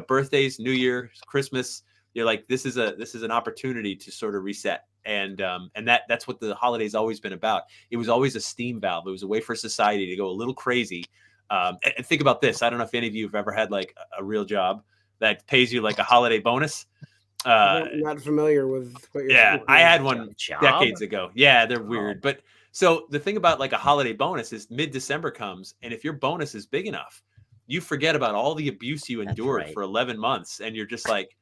birthdays, New Year, Christmas. You're like, this is an opportunity to sort of reset, and that's what the holiday's always been about. It was always a steam valve. It was a way for society to go a little crazy. And think about this. I don't know if any of you have ever had like a real job that pays you like a holiday bonus. I'm not familiar with what you're saying. I had one decades ago. Yeah, they're weird. But so the thing about like a holiday bonus is mid-December comes, and if your bonus is big enough, you forget about all the abuse you endured for 11 months, and you're just like,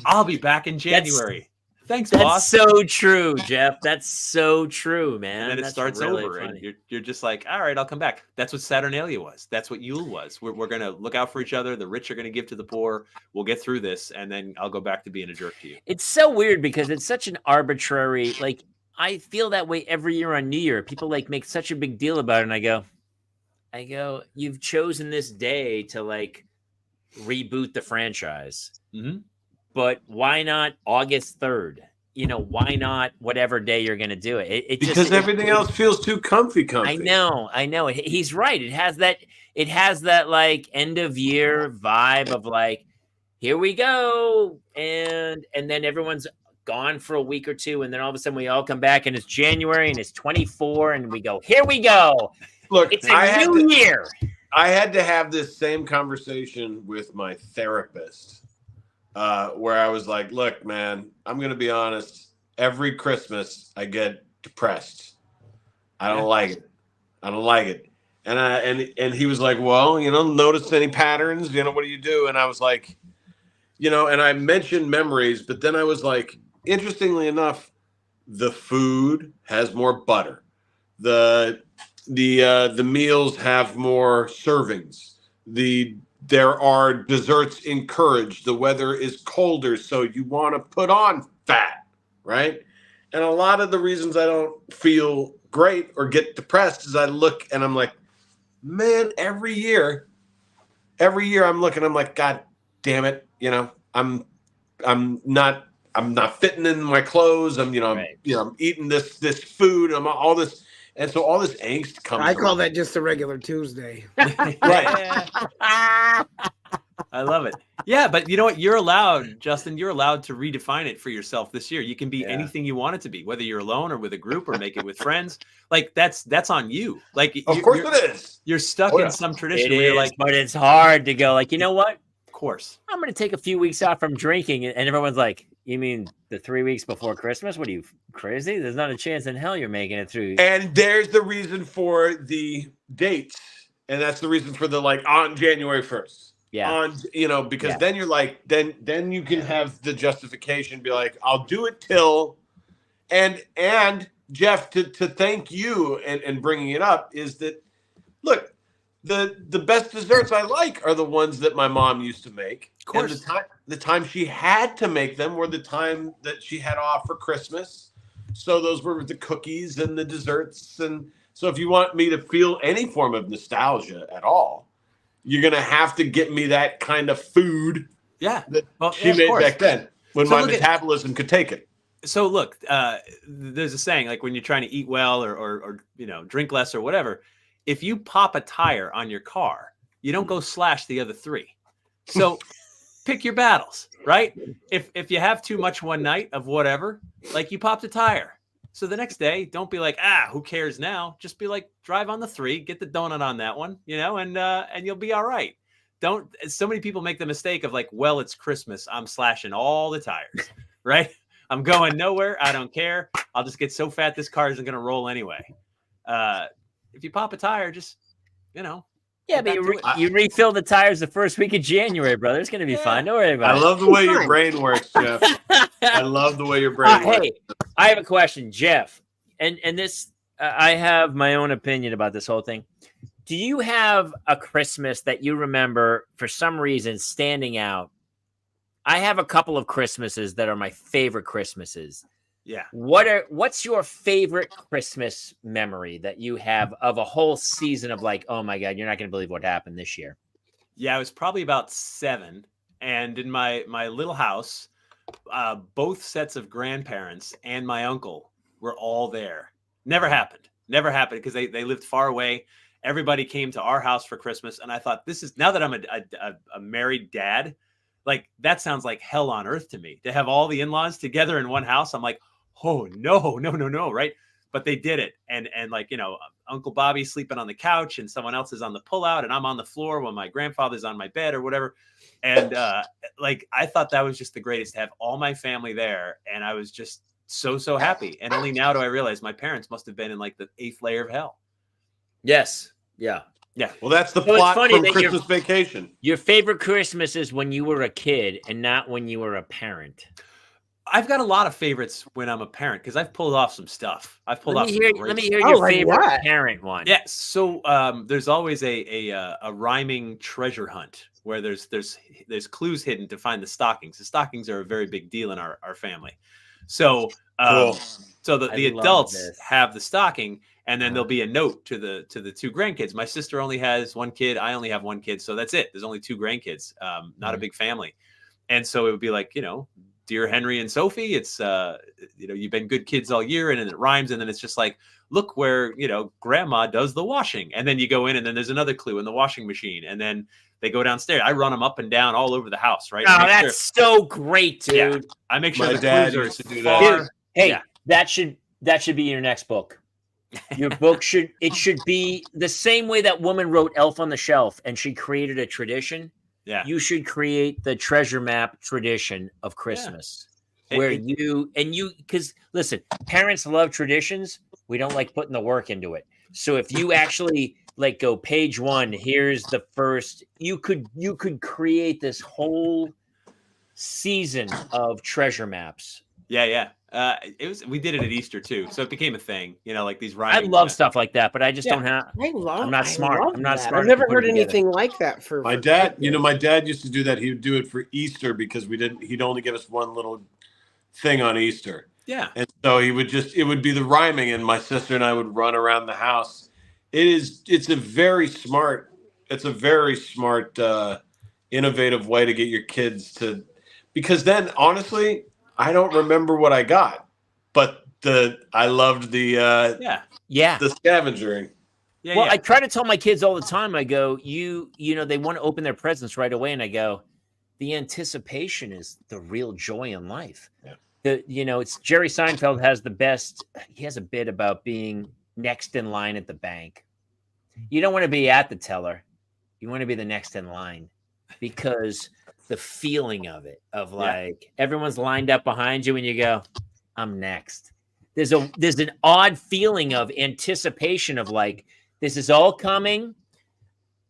I'll be back in January. Thanks, boss. That's so true, Jeff. That's so true, man. And then it starts really over, funny. And you're just like, all right, I'll come back. That's what Saturnalia was. That's what Yule was. We're going to look out for each other. The rich are going to give to the poor. We'll get through this, and then I'll go back to being a jerk to you. It's so weird because it's such an arbitrary, like, I feel that way every year on New Year. People like make such a big deal about it, and I go, you've chosen this day to like reboot the franchise. Mm-hmm. But why not August 3rd? Why not whatever day you're going to do it? Because everything else feels too comfy. I know. He's right. It has that like end of year vibe of like, here we go. And then everyone's gone for a week or two. And then all of a sudden we all come back and it's January and it's 24 and we go, here we go. Look, it's a new year. I had to have this same conversation with my therapist. Where I was like, look, man, I'm going to be honest. Every Christmas I get depressed. I don't like it. And he was like, well, notice any patterns, what do you do? And I was like, and I mentioned memories, but then I was like, interestingly enough, the food has more butter. The meals have more servings. There are desserts encouraged. The weather is colder, so you want to put on fat, right? And a lot of the reasons I don't feel great or get depressed is I look and I'm like, man, every year I'm looking, I'm like, God damn it, I'm not fitting in my clothes. I'm eating this food. I'm all this. And so all this angst comes. I call that just a regular Tuesday. Right. I love it. Yeah, but you know what? You're allowed, Justin, you're allowed to redefine it for yourself this year. You can be anything you want it to be, whether you're alone or with a group or make it with friends. Like that's on you. Like of course it is. You're stuck in some tradition where you're like, but it's hard to go like, you know what? Of course. I'm going to take a few weeks off from drinking. And everyone's like, you mean the 3 weeks before Christmas? What are you, crazy? There's not a chance in hell you're making it through. And there's the reason for the dates. And that's the reason for the like on January 1st. Yeah. Because then you're like, then you can have the justification, be like, I'll do it till. And Jeff, to thank you and bringing it up is that, look, the best desserts I like are the ones that my mom used to make. Of course. And the time she had to make them were the time that she had off for Christmas. So those were the cookies and the desserts. And so if you want me to feel any form of nostalgia at all, you're going to have to get me that kind of food that she made back then when my metabolism could take it. So look, there's a saying, like when you're trying to eat well or drink less or whatever, if you pop a tire on your car, you don't go slash the other three. So pick your battles, right? If you have too much one night of whatever, like you popped a tire. So the next day, don't be like, who cares now? Just be like, drive on the 3, get the donut on that one, and you'll be all right. Don't. So many people make the mistake of like, well, it's Christmas, I'm slashing all the tires, right? I'm going nowhere. I don't care. I'll just get so fat this car isn't going to roll anyway. If you pop a tire, just, Yeah, but you refill the tires the first week of January, brother. It's going to be fine. Don't worry about it. I love the way your brain works, Jeff. I love the way your brain works. Hey, I have a question, Jeff. And this, I have my own opinion about this whole thing. Do you have a Christmas that you remember for some reason standing out? I have a couple of Christmases that are my favorite Christmases. Yeah. What's your favorite Christmas memory that you have of a whole season of like, oh my God, you're not going to believe what happened this year? Yeah, I was probably about 7. And in my little house, both sets of grandparents and my uncle were all there. Never happened because they lived far away. Everybody came to our house for Christmas. And I thought, now that I'm a married dad, like that sounds like hell on earth to me, to have all the in-laws together in one house. I'm like, oh no, right? But they did it. And like, Uncle Bobby's sleeping on the couch and someone else is on the pullout and I'm on the floor when my grandfather's on my bed or whatever. And like, I thought that was just the greatest to have all my family there. And I was just so happy. And only now do I realize my parents must have been in like the 8th layer of hell. Yes. Yeah. Yeah. Well, that's the plot from Christmas Vacation. Your favorite Christmas is when you were a kid and not when you were a parent. I've got a lot of favorites when I'm a parent because I've pulled off some stuff. Let me hear your favorite parent one. Yeah. So there's always a rhyming treasure hunt where there's clues hidden to find the stockings. The stockings are a very big deal in our family. So Cool. So the adults have the stocking. And then there'll be a note to the 2 grandkids. My sister only has 1 kid. I only have 1 kid. So that's it. There's only 2 grandkids. Not a big family. And so it would be like, dear Henry and Sophie, it's, you've been good kids all year. And then it rhymes. And then it's just like, look where, grandma does the washing. And then you go in and then there's another clue in the washing machine. And then they go downstairs. I run them up and down all over the house, right? Oh, that's so great, dude. Yeah, I make sure my the dad clues used are to do that. Dude, hey, that should be your next book. Your book should be the same way that woman wrote Elf on the Shelf and she created a tradition. Yeah. You should create the treasure map tradition of Christmas where because listen, parents love traditions. We don't like putting the work into it. So if you actually like go page 1, here's the first, you could create this whole season of treasure maps. Yeah. We did it at Easter too, so it became a thing. Like these rhyming. I love stuff like that, but I just don't have. I'm not smart. I've never heard anything like that for my dad. My dad used to do that. He would do it for Easter because he'd only give us one little thing on Easter. Yeah, and so it would be the rhyming, and my sister and I would run around the house. It's a very smart, innovative way to get your kids to, because then honestly, I don't remember what I got, but I loved the scavengering. Yeah, well, I try to tell my kids all the time. I go, they want to open their presents right away, and I go, the anticipation is the real joy in life. Yeah. It's Jerry Seinfeld has the best. He has a bit about being next in line at the bank. You don't want to be at the teller. You want to be the next in line because the feeling of it, of like everyone's lined up behind you and you go, I'm next. There's an odd feeling of anticipation of like, this is all coming.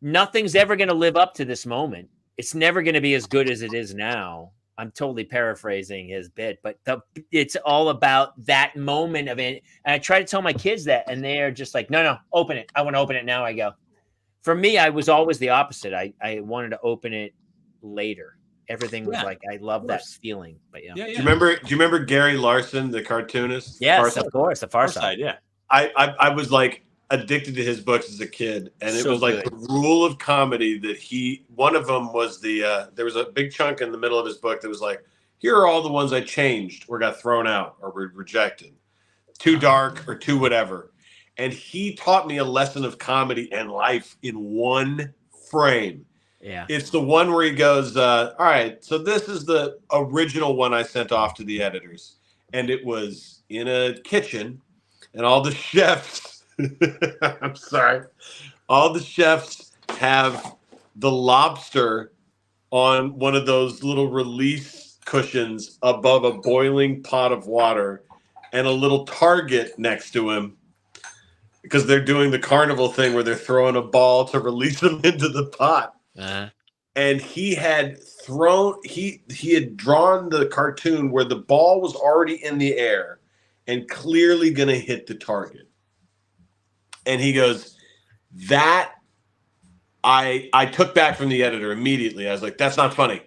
Nothing's ever going to live up to this moment. It's never going to be as good as it is now. I'm totally paraphrasing his bit, but it's all about that moment of it. And I try to tell my kids that, and they're just like, no, open it. I want to open it now. I go, for me, I was always the opposite. I wanted to open it later. Everything was like, I love that feeling. But yeah. Do you remember Gary Larson, the cartoonist? Yes, of course. The Far Side. Yeah. I was like addicted to his books as a kid, and it was like the rule of comedy that one of them was there was a big chunk in the middle of his book that was like, Here are all the ones I changed or got thrown out or were rejected. Too dark or too whatever. And he taught me a lesson of comedy and life in one frame. Yeah. It's the one where he goes, all right, so this is the original one I sent off to the editors. And it was in a kitchen, and all the chefs, I'm sorry, all the chefs have the lobster on one of those little release cushions above a boiling pot of water and a little target next to him because they're doing the carnival thing where they're throwing a ball to release them into the pot. Uh-huh. And he had drawn the cartoon where the ball was already in the air and clearly going to hit the target. And he goes, that I took back from the editor immediately. I was like, that's not funny.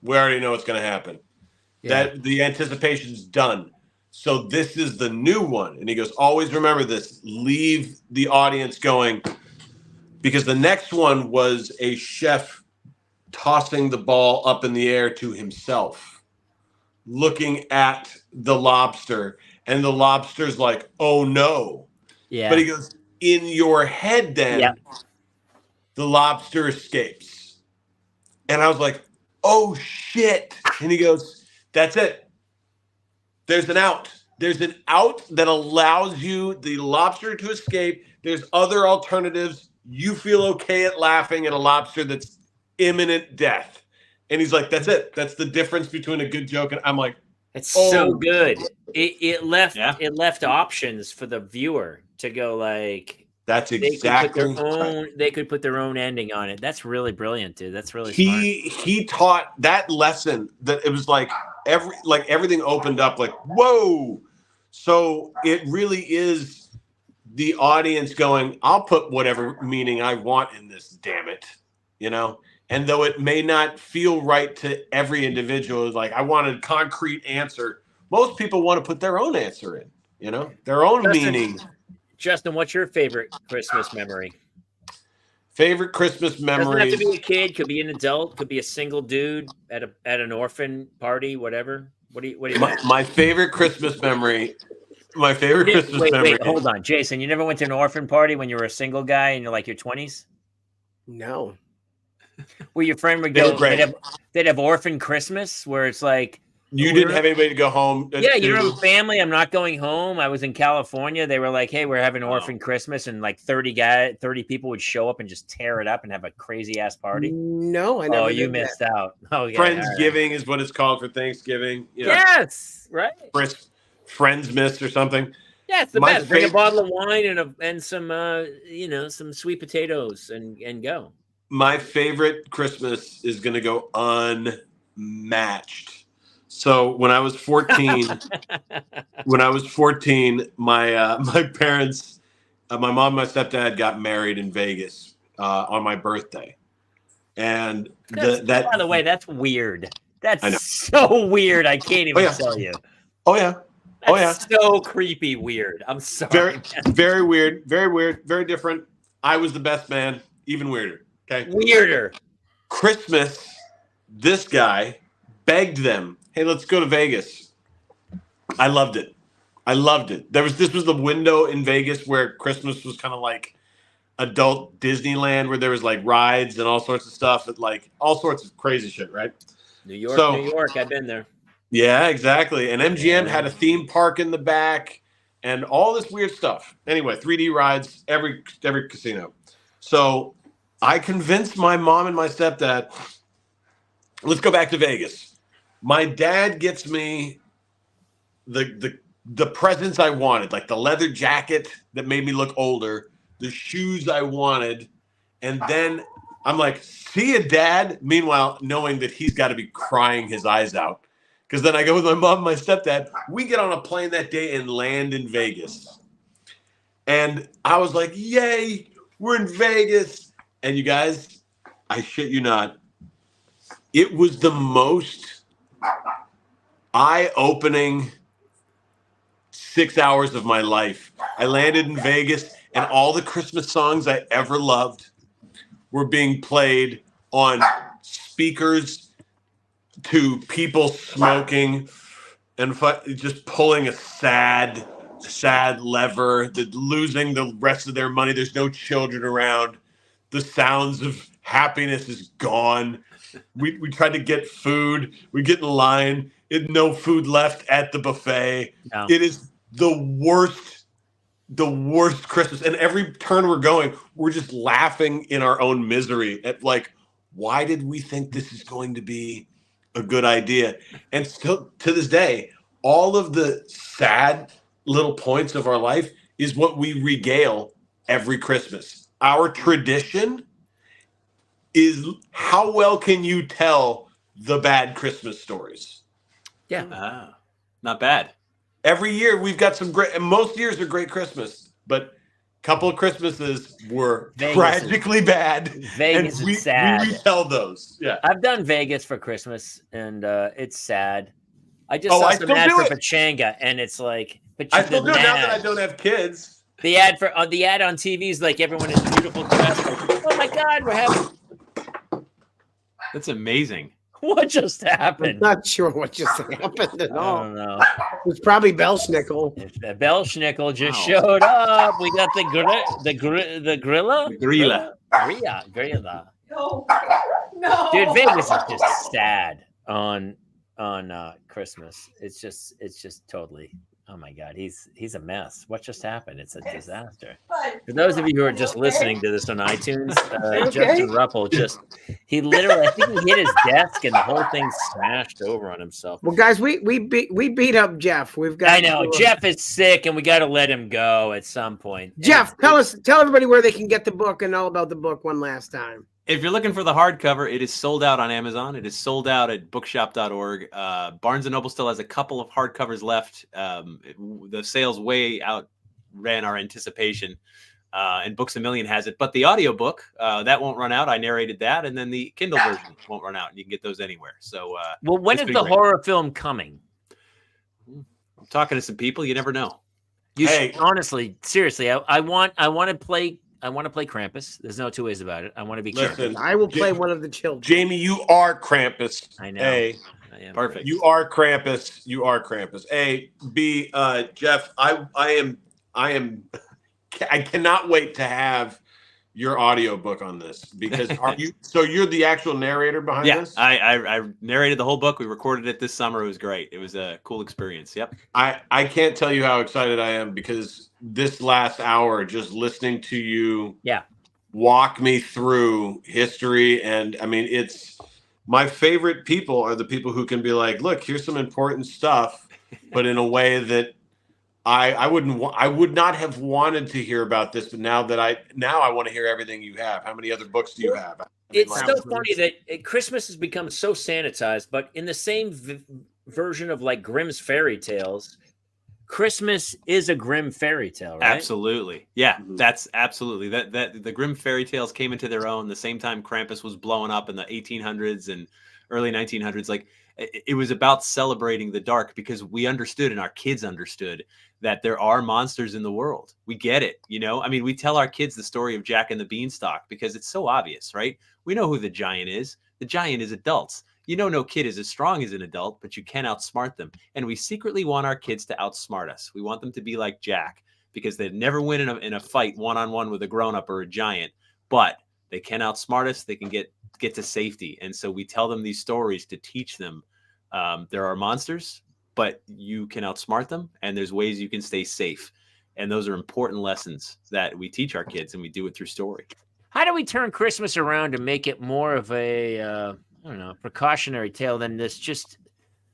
We already know what's going to happen. Yeah. That the anticipation's done. So this is the new one. And he goes, always remember this. Leave the audience going. Because the next one was a chef tossing the ball up in the air to himself, looking at the lobster. And the lobster's like, oh, no. Yeah. But he goes, in your head then, Yeah. the lobster escapes. And I was like, oh, shit. And he goes, that's it. There's an out. There's an out that allows you, the lobster, to escape. There's other alternatives. You feel okay at laughing at a lobster that's imminent death. And he's like, that's it. That's the difference between a good joke. And I'm like, It's oh, so good. It left Yeah. it left options for the viewer to go like that's they exactly could put their own right. they could put their own ending on it. That's really brilliant, dude. That's really smart. He taught that lesson that it was like everything opened up like, whoa. So it really is the audience going, I'll put whatever meaning I want in this, damn it. You know? And though it may not feel right to every individual, like I want a concrete answer. Most people want to put their own answer in, you know, their own meaning. Justin, what's your favorite Christmas memory? Favorite Christmas memories? Doesn't have to be a kid, could be an adult, could be a single dude at an orphan party, whatever. What do you my favorite Christmas memory? My favorite Christmas memory. Wait, hold on, Jason. You never went to an orphan party when you were a single guy and you're like your 20s? No. Where your friend would They were go, great. they'd have orphan Christmas where it's like, You didn't have anybody to go home. yeah, you don't have a family. I'm not going home. I was in California. They were like, hey, we're having orphan Christmas. And like 30 people would show up and just tear it up and have a crazy ass party. No, I never. Oh, did you that. missed out. Okay, Friendsgiving is what it's called for Thanksgiving. You know, yes, right. Friendsmas or something. Yeah, it's the My best. Bring a favorite- bottle of wine and some some sweet potatoes and go. My favorite Christmas is going to go unmatched. So when I was 14, my parents, my mom and my stepdad got married in Vegas on my birthday. And By the way, that's weird. I know. That's so weird. I can't even yeah. tell you. Oh, yeah. That's so creepy weird. I'm sorry. Very weird. Very weird. Very different. I was the best man. Even weirder. Okay. Weirder. Christmas, this guy begged them, hey, let's go to Vegas. I loved it. This was the window in Vegas where Christmas was kind of like adult Disneyland, where there was like rides and all sorts of stuff, and like all sorts of crazy shit, right? New York. I've been there. Yeah, exactly. And MGM had a theme park in the back and all this weird stuff. Anyway, 3D rides, every casino. So I convinced my mom and my stepdad, let's go back to Vegas. My dad gets me the presents I wanted, like the leather jacket that made me look older, the shoes I wanted, and then I'm like, see ya, Dad. Meanwhile, knowing that he's got to be crying his eyes out. Because then I go with my mom and my stepdad. We get on a plane that day and land in Vegas. And I was like, yay, we're in Vegas. And you guys, I shit you not, it was the most eye-opening 6 hours of my life. I landed in Vegas, and all the Christmas songs I ever loved were being played on speakers to people smoking and just pulling a sad lever, losing the rest of their money. There's no children around. The sounds of happiness is gone. We tried to get food. We get in line. No food left at the buffet. No. It is the worst Christmas. And every turn we're going, we're just laughing in our own misery at like, why did we think this is going to be a good idea? And still to this day, all of the sad little points of our life is what we regale every Christmas. Our tradition is how well can you tell the bad Christmas stories? Yeah. Not bad. Every year we've got some great, and most years are great Christmas, but a couple of Christmases were tragically bad. Vegas is sad. We retell those. Yeah. I've done Vegas for Christmas, and it's sad. I just saw some ad for Pachanga, and it's like, but I still do it now that I don't have kids. The ad on TV is like everyone is beautiful dressed. Like, oh my God, we're having. That's amazing. What just happened? I'm not sure what just happened at all. I don't know. It was probably Belschnickel. Belschnickel just showed up. We got the grilla. Grilla. No. Dude, Vegas is just sad on Christmas. It's just totally. Oh my God, he's a mess. What just happened? It's a disaster. For those of you who are just listening to this on iTunes, Justin Ruppel he literally, I think he hit his desk and the whole thing smashed over on himself. Well, guys, we beat up Jeff. We've got. I know Jeff is sick, and we got to let him go at some point. Jeff, tell everybody where they can get the book and all about the book one last time. If you're looking for the hardcover, it is sold out on Amazon. It is sold out at bookshop.org. Barnes & Noble still has a couple of hardcovers left. The sales way outran our anticipation, and Books A Million has it. But the audiobook, that won't run out. I narrated that. And then the Kindle version won't run out. And you can get those anywhere. So, well, when is the horror film coming? I'm talking to some people. You never know. Honestly, seriously, I want to play Krampus. There's no two ways about it. I want to be Listen, I will play one of the children. Jamie, you are Krampus. I know. A. I am. Perfect. You are Krampus. You are Krampus. A. B. Jeff, I cannot wait to have your audiobook on this because you're the actual narrator behind this? I narrated the whole book. We recorded it this summer. It was great. It was a cool experience. Yep. I can't tell you how excited I am because this last hour, just listening to you walk me through history. And I mean, it's my favorite people are the people who can be like, look, here's some important stuff, but in a way that I would not have wanted to hear about this, but now I want to hear everything you have. How many other books do you have? It's so funny that Christmas has become so sanitized, but in the same version of like Grimm's fairy tales, Christmas is a Grimm fairy tale, right? Absolutely. Yeah, that's absolutely. That the Grimm fairy tales came into their own the same time Krampus was blowing up in the 1800s and early 1900s. Like it was about celebrating the dark because we understood and our kids understood that there are monsters in the world. We get it, you know? I mean, we tell our kids the story of Jack and the Beanstalk because it's so obvious, right? We know who the giant is. The giant is adults. You know, no kid is as strong as an adult, but you can outsmart them. And we secretly want our kids to outsmart us. We want them to be like Jack because they'd never win in a fight one-on-one with a grown-up or a giant, but they can outsmart us. They can get to safety. And so we tell them these stories to teach them there are monsters, but you can outsmart them, and there's ways you can stay safe. And those are important lessons that we teach our kids, and we do it through story. How do we turn Christmas around to make it more of a, precautionary tale than this? Just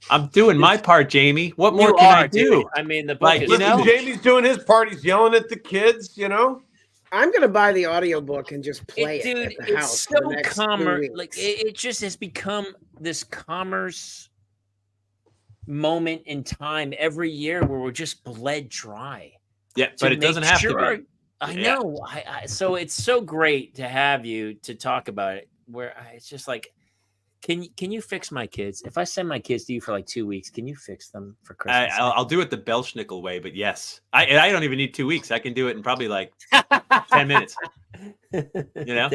I'm doing my part, Jamie. What more can I do? I mean, the book is, Jamie's doing his part. He's yelling at the kids, you know? I'm going to buy the audiobook and just play it at the house. It's so commerce. Like it just has become this commerce moment in time every year where we're just bled dry. Yeah, but it doesn't have to be. I know. So it's so great to have you to talk about it. It's just like, can you fix my kids? If I send my kids to you for like 2 weeks, can you fix them for Christmas? I'll do it the Belschnickel way, but yes, I don't even need 2 weeks. I can do it in probably like 10 minutes. You know,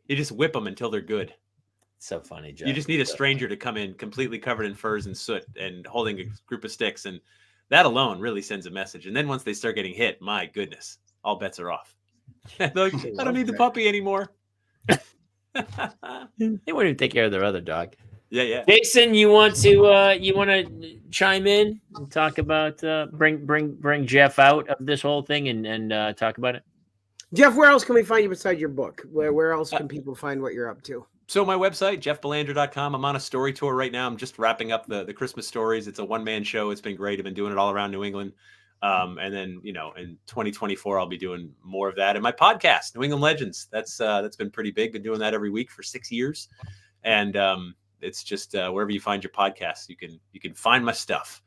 you just whip them until they're good. So funny, Jeff. You just need a stranger to come in completely covered in furs and soot and holding a group of sticks, and that alone really sends a message. And then once they start getting hit, my goodness, all bets are off. They're like, I don't need the puppy anymore. They wouldn't even take care of their other dog. Yeah. Jason, you want to chime in and talk about bring Jeff out of this whole thing and talk about it? Jeff, where else can we find you beside your book? Where else can people find what you're up to? So my website, jeffbelanger.com. I'm on a story tour right now. I'm just wrapping up the Christmas stories. It's a one-man show. It's been great. I've been doing it all around New England. And then, in 2024, I'll be doing more of that. And my podcast, New England Legends, that's been pretty big. Been doing that every week for 6 years. And it's just wherever you find your podcasts, you can find my stuff.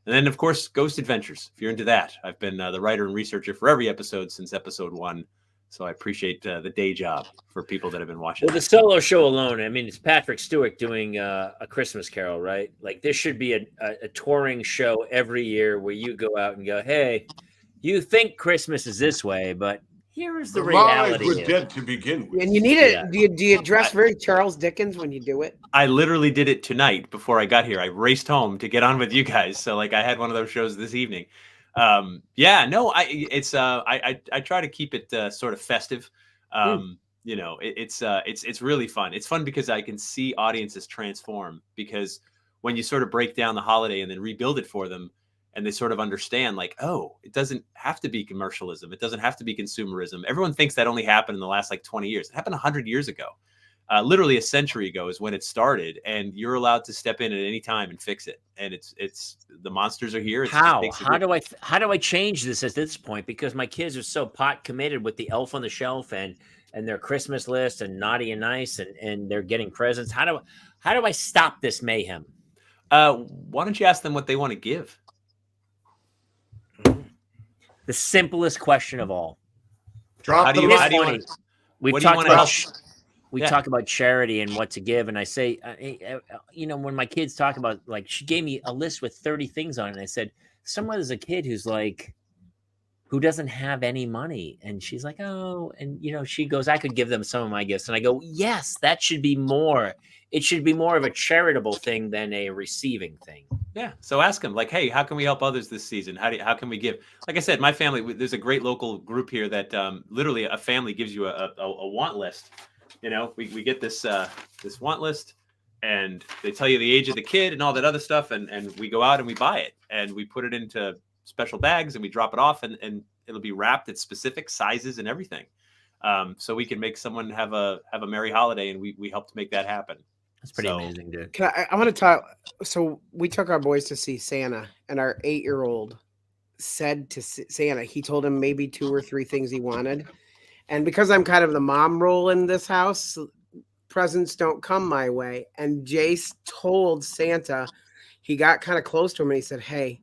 And then, of course, Ghost Adventures. If you're into that, I've been the writer and researcher for every episode since episode 1. So I appreciate the day job for people that have been watching. Well, the solo show alone, I mean, it's Patrick Stewart doing a Christmas Carol, right? Like, this should be a touring show every year where you go out and go, hey, you think Christmas is this way, but here is the reality. Was dead to begin with. And you need it. Yeah. Do you dress very Charles Dickens when you do it? I literally did it tonight before I got here. I raced home to get on with you guys. So I had one of those shows this evening. I try to keep it sort of festive. It's really fun. It's fun because I can see audiences transform, because when you sort of break down the holiday and then rebuild it for them, and they sort of understand, like, oh, it doesn't have to be commercialism. It doesn't have to be consumerism. Everyone thinks that only happened in the last 20 years. It happened 100 years ago. Literally a century ago is when it started, and you're allowed to step in at any time and fix it. And it's the monsters are here. How do I change this at this point? Because my kids are so pot committed with the Elf on the Shelf and their Christmas list and Naughty and Nice and they're getting presents. How do I stop this mayhem? Why don't you ask them what they want to give? The simplest question of all. We've talked about. We talk about charity and what to give. And I say, when my kids talk about, like, she gave me a list with 30 things on it. And I said, somewhere there's a kid who doesn't have any money. And she's like, oh, and, she goes, I could give them some of my gifts. And I go, yes, that should be more. It should be more of a charitable thing than a receiving thing. Yeah. So ask them, like, hey, how can we help others this season? How can we give? Like I said, my family, there's a great local group here that literally a family gives you a want list. We get this want list, and they tell you the age of the kid and all that other stuff, and we go out and we buy it, and we put it into special bags, and we drop it off, and it'll be wrapped at specific sizes and everything, so we can make someone have a merry holiday, and we help to make that happen. That's pretty amazing, dude. I want to talk. So we took our boys to see Santa, and our 8-year-old said to Santa, he told him maybe 2 or 3 things he wanted. And because I'm kind of the mom role in this house, presents don't come my way. And Jace told Santa, he got kind of close to him and he said, hey,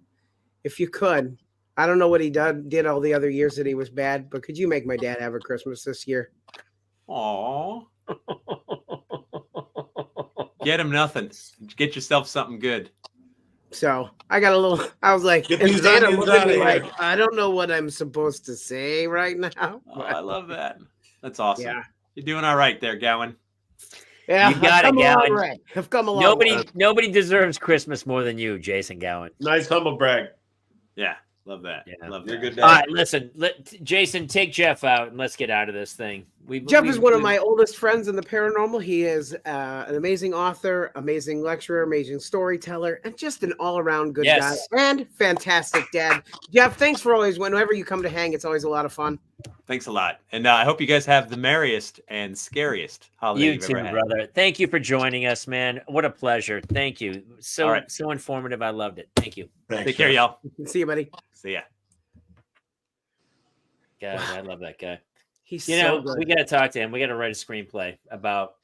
if you could, I don't know what he did all the other years that he was bad, but could you make my dad have a Christmas this year? Aw. Get him nothing. Get yourself something good. So I got I was like, and Santa looked at me like, I don't know what I'm supposed to say right now. Oh, I love that. That's awesome. Yeah. You're doing all right there, Gowan. Yeah, you got it, Gowan. Right. I've come along. Nobody deserves Christmas more than you, Jason Gowan. Nice humble brag. Yeah, love that. Yeah. Love You're that. good. All right, listen, Jason, take Jeff out and let's get out of this thing. Jeff is one of my oldest friends in the paranormal. He is an amazing author, amazing lecturer, amazing storyteller, and just an all-around good guy and fantastic dad. Jeff, thanks for always, whenever you come to hang, it's always a lot of fun. Thanks a lot. And I hope you guys have the merriest and scariest holiday you you've too, ever had. brother. Thank you for joining us, man. What a pleasure. Thank you. So informative. I loved it. Thank you. Thanks, Take care, y'all. See you, buddy. See ya. God, I love that guy. He's so good. We got to talk to him. We got to write a screenplay about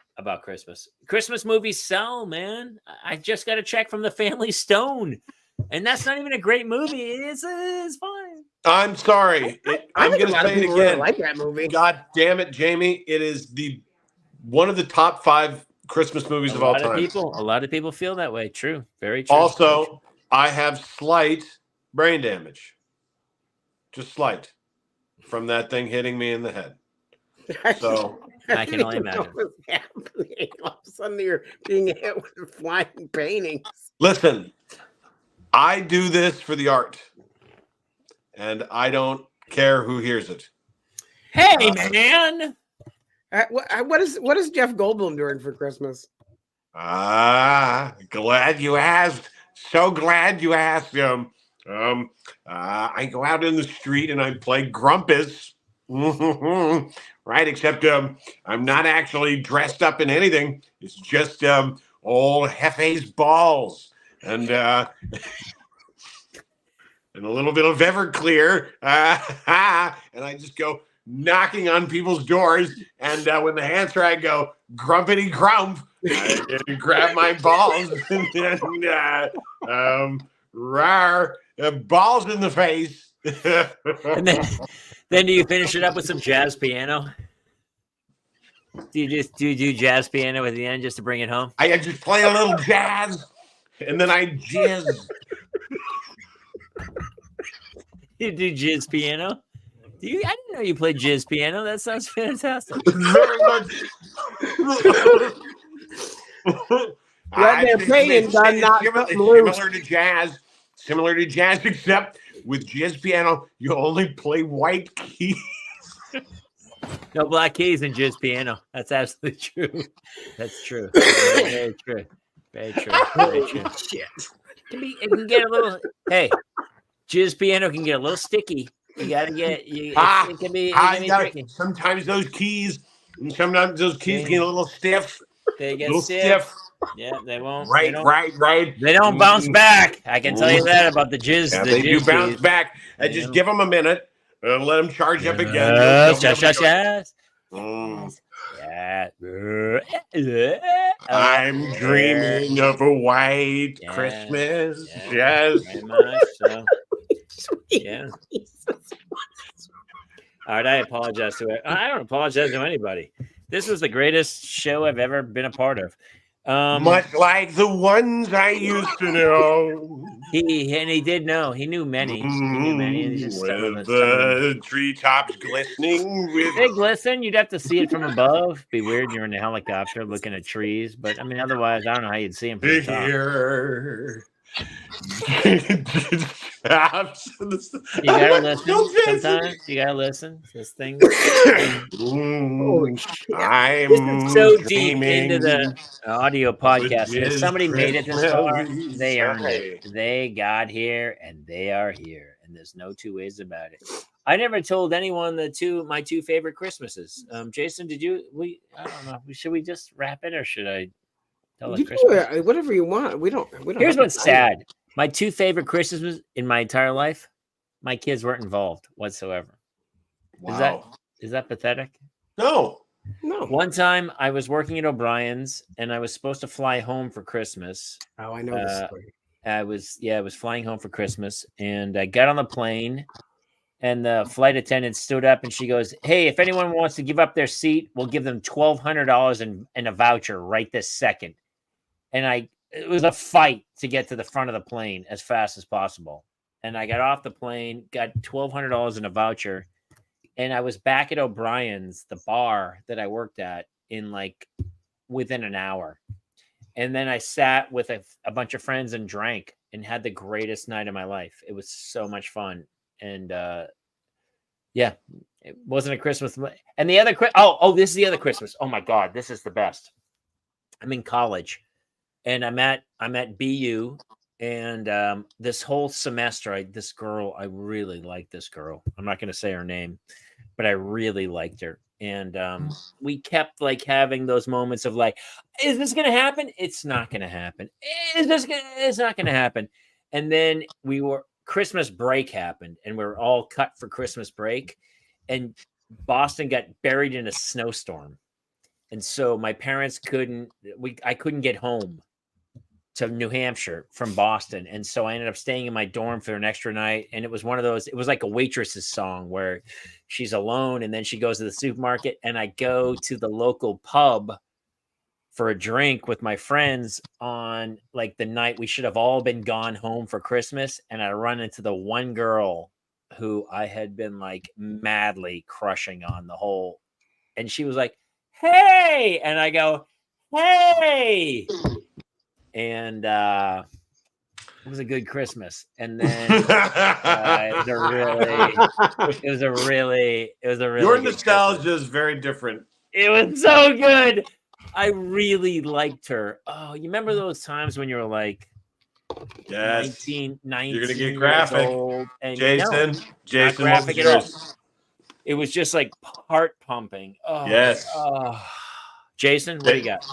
Christmas. Christmas movies sell, man. I just got a check from the Family Stone, and that's not even a great movie. It's fine. I'm sorry. I'm going to say it again. Really like that movie. God damn it, Jamie! It is one of the top 5 Christmas movies of all time. A lot of people feel that way. True. Very true. Also, I have slight brain damage. Just slight. From that thing hitting me in the head. So I can only didn't know imagine. what was happening. All of a sudden, you're being hit with flying paintings. Listen, I do this for the art, and I don't care who hears it. Hey, man. What is Jeff Goldblum doing for Christmas? Glad you asked. So glad you asked. I go out in the street and I play Grumpus. Right, except I'm not actually dressed up in anything. It's just old Hefe's balls and a little bit of Everclear. And I just go knocking on people's doors. And when the answer, I go, grumpity grump. I grab my balls and rawr, balls in the face. And then do you finish it up with some jazz piano? Do you do jazz piano at the end just to bring it home? I just play a little jazz and then I jizz. You do jizz piano? I didn't know you played jizz piano. That sounds fantastic. Very much. They're playing, done, not similar to jazz, except with jazz piano, you only play white keys. No black keys in jizz piano. That's absolutely true. That's true. Very true. Very true. Very true. Shit. It can get a little. Hey, jizz piano can get a little sticky. You gotta get. It can be tricky. Sometimes those keys get a little stiff. They get little stiff. Yeah, they won't. Right. They don't bounce back. I can tell you that about the jizz. Yeah, the they do jizz bounce keys. back. And just give them a minute and let them charge up again. Yes. I'm dreaming of a white Christmas. Yes. Very much so. Yeah. All right, I apologize to it. I don't apologize to anybody. This was the greatest show I've ever been a part of. Much like the ones I used to know. He did know. He knew many. He knew many. And just With the treetops glistening. They glisten. You'd have to see it from above. Be weird. You're in a helicopter looking at trees. But I mean, otherwise, I don't know how you'd see them from the top. Here. You gotta listen. Sometimes you gotta listen. This thing. I'm This is so deep into the audio podcast. If somebody made it this far, they earned it. They got here, and they are here, and there's no two ways about it. I never told anyone my two favorite Christmases. Jason, did you? I don't know. Should we just wrap it, or should I tell the Christmas? Whatever you want. We don't. Here's what's sad. My two favorite Christmases in my entire life, my kids weren't involved whatsoever. Wow. Is that pathetic? No. One time I was working at O'Brien's and I was supposed to fly home for Christmas. Oh, I know this story. I was flying home for Christmas and I got on the plane and the flight attendant stood up and she goes, "Hey, if anyone wants to give up their seat, we'll give them $1,200 in a voucher right this second." And it was a fight to get to the front of the plane as fast as possible. And I got off the plane, got $1,200 in a voucher. And I was back at O'Brien's, the bar that I worked at, in within an hour. And then I sat with a bunch of friends and drank and had the greatest night of my life. It was so much fun. And it wasn't a Christmas. And the other, this is the other Christmas. Oh my God, this is the best. I'm in college. And I'm at BU, and this whole semester, I really liked this girl. I'm not going to say her name, but I really liked her. And we kept having those moments of is this going to happen? It's not going to happen. It's not going to happen. And then Christmas break happened, and we were all cut for Christmas break, and Boston got buried in a snowstorm. And so my parents I couldn't get home to New Hampshire from Boston. And so I ended up staying in my dorm for an extra night. And it was one of those, it was like a Waitress's song where she's alone and then she goes to the supermarket, and I go to the local pub for a drink with my friends on the night we should have all been gone home for Christmas. And I run into the one girl who I had been madly crushing on and she was like, hey, and I go, hey, and it was a good Christmas. And then it was a really Your good nostalgia Christmas. is very different. It was so good. I really liked her. Oh, you remember those times when you were like Yes. 19 You're gonna get years graphic. old, and Jason, not Jason, what was graphic at all. yours? It was just like heart pumping. Oh, Yes. Jason, what do you got?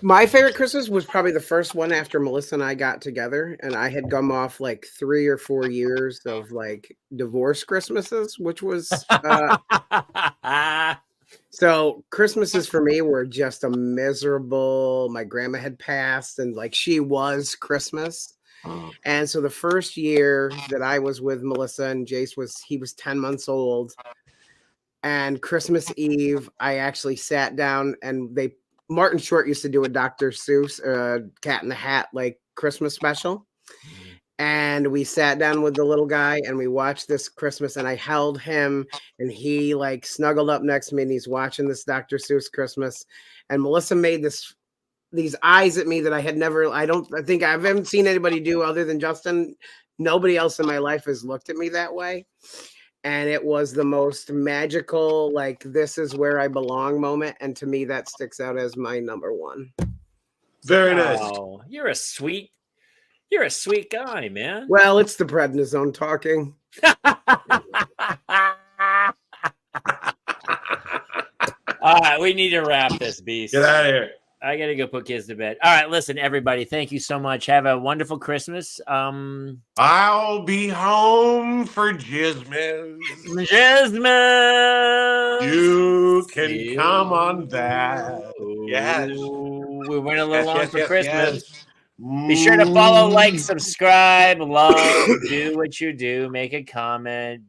My favorite Christmas was probably the first one after Melissa and I got together, and I had come off like 3 or 4 years of like divorce Christmases, which was so Christmases for me were just a miserable. My grandma had passed, and like she was Christmas. And so the first year that I was with Melissa and Jace he was 10 months old. And Christmas Eve, I actually sat down and Martin Short used to do a Dr. Seuss Cat in the Hat like Christmas special. And we sat down with the little guy and we watched this Christmas, and I held him and he like snuggled up next to me and he's watching this Dr. Seuss Christmas. And Melissa made these eyes at me that I haven't seen anybody do other than Justin. Nobody else in my life has looked at me that way. And it was the most magical, like, this is where I belong moment. And to me, that sticks out as my number one. Very nice. Oh, you're a sweet guy, man. Well, it's the prednisone talking. All right, we need to wrap this beast. Get out of here. I gotta go put kids to bed. All right, listen, everybody. Thank you so much. Have a wonderful Christmas. I'll be home for Jizmas. You can come on that. Yes. We went a little long for Christmas. Yes. Be sure to follow, like, subscribe, love, do what you do, make a comment,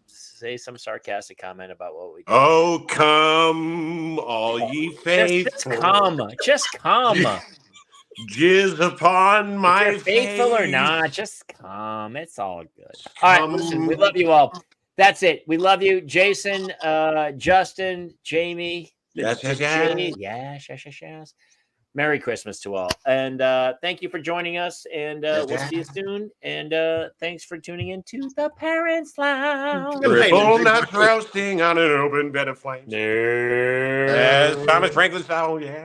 say some sarcastic comment about what we do. Oh, come, all ye faithful. Just come. Jizz upon my if you're faithful face. or not, just come. It's all good. All right, listen, we love you all. That's it. We love you, Jason, Justin, Jamie. Yes. Yes. Merry Christmas to all. And thank you for joining us. And we'll see you soon. And thanks for tuning in to the Parents Lounge. Triple nuts roasting on an open bed of flames. As Thomas Franklin style, yeah.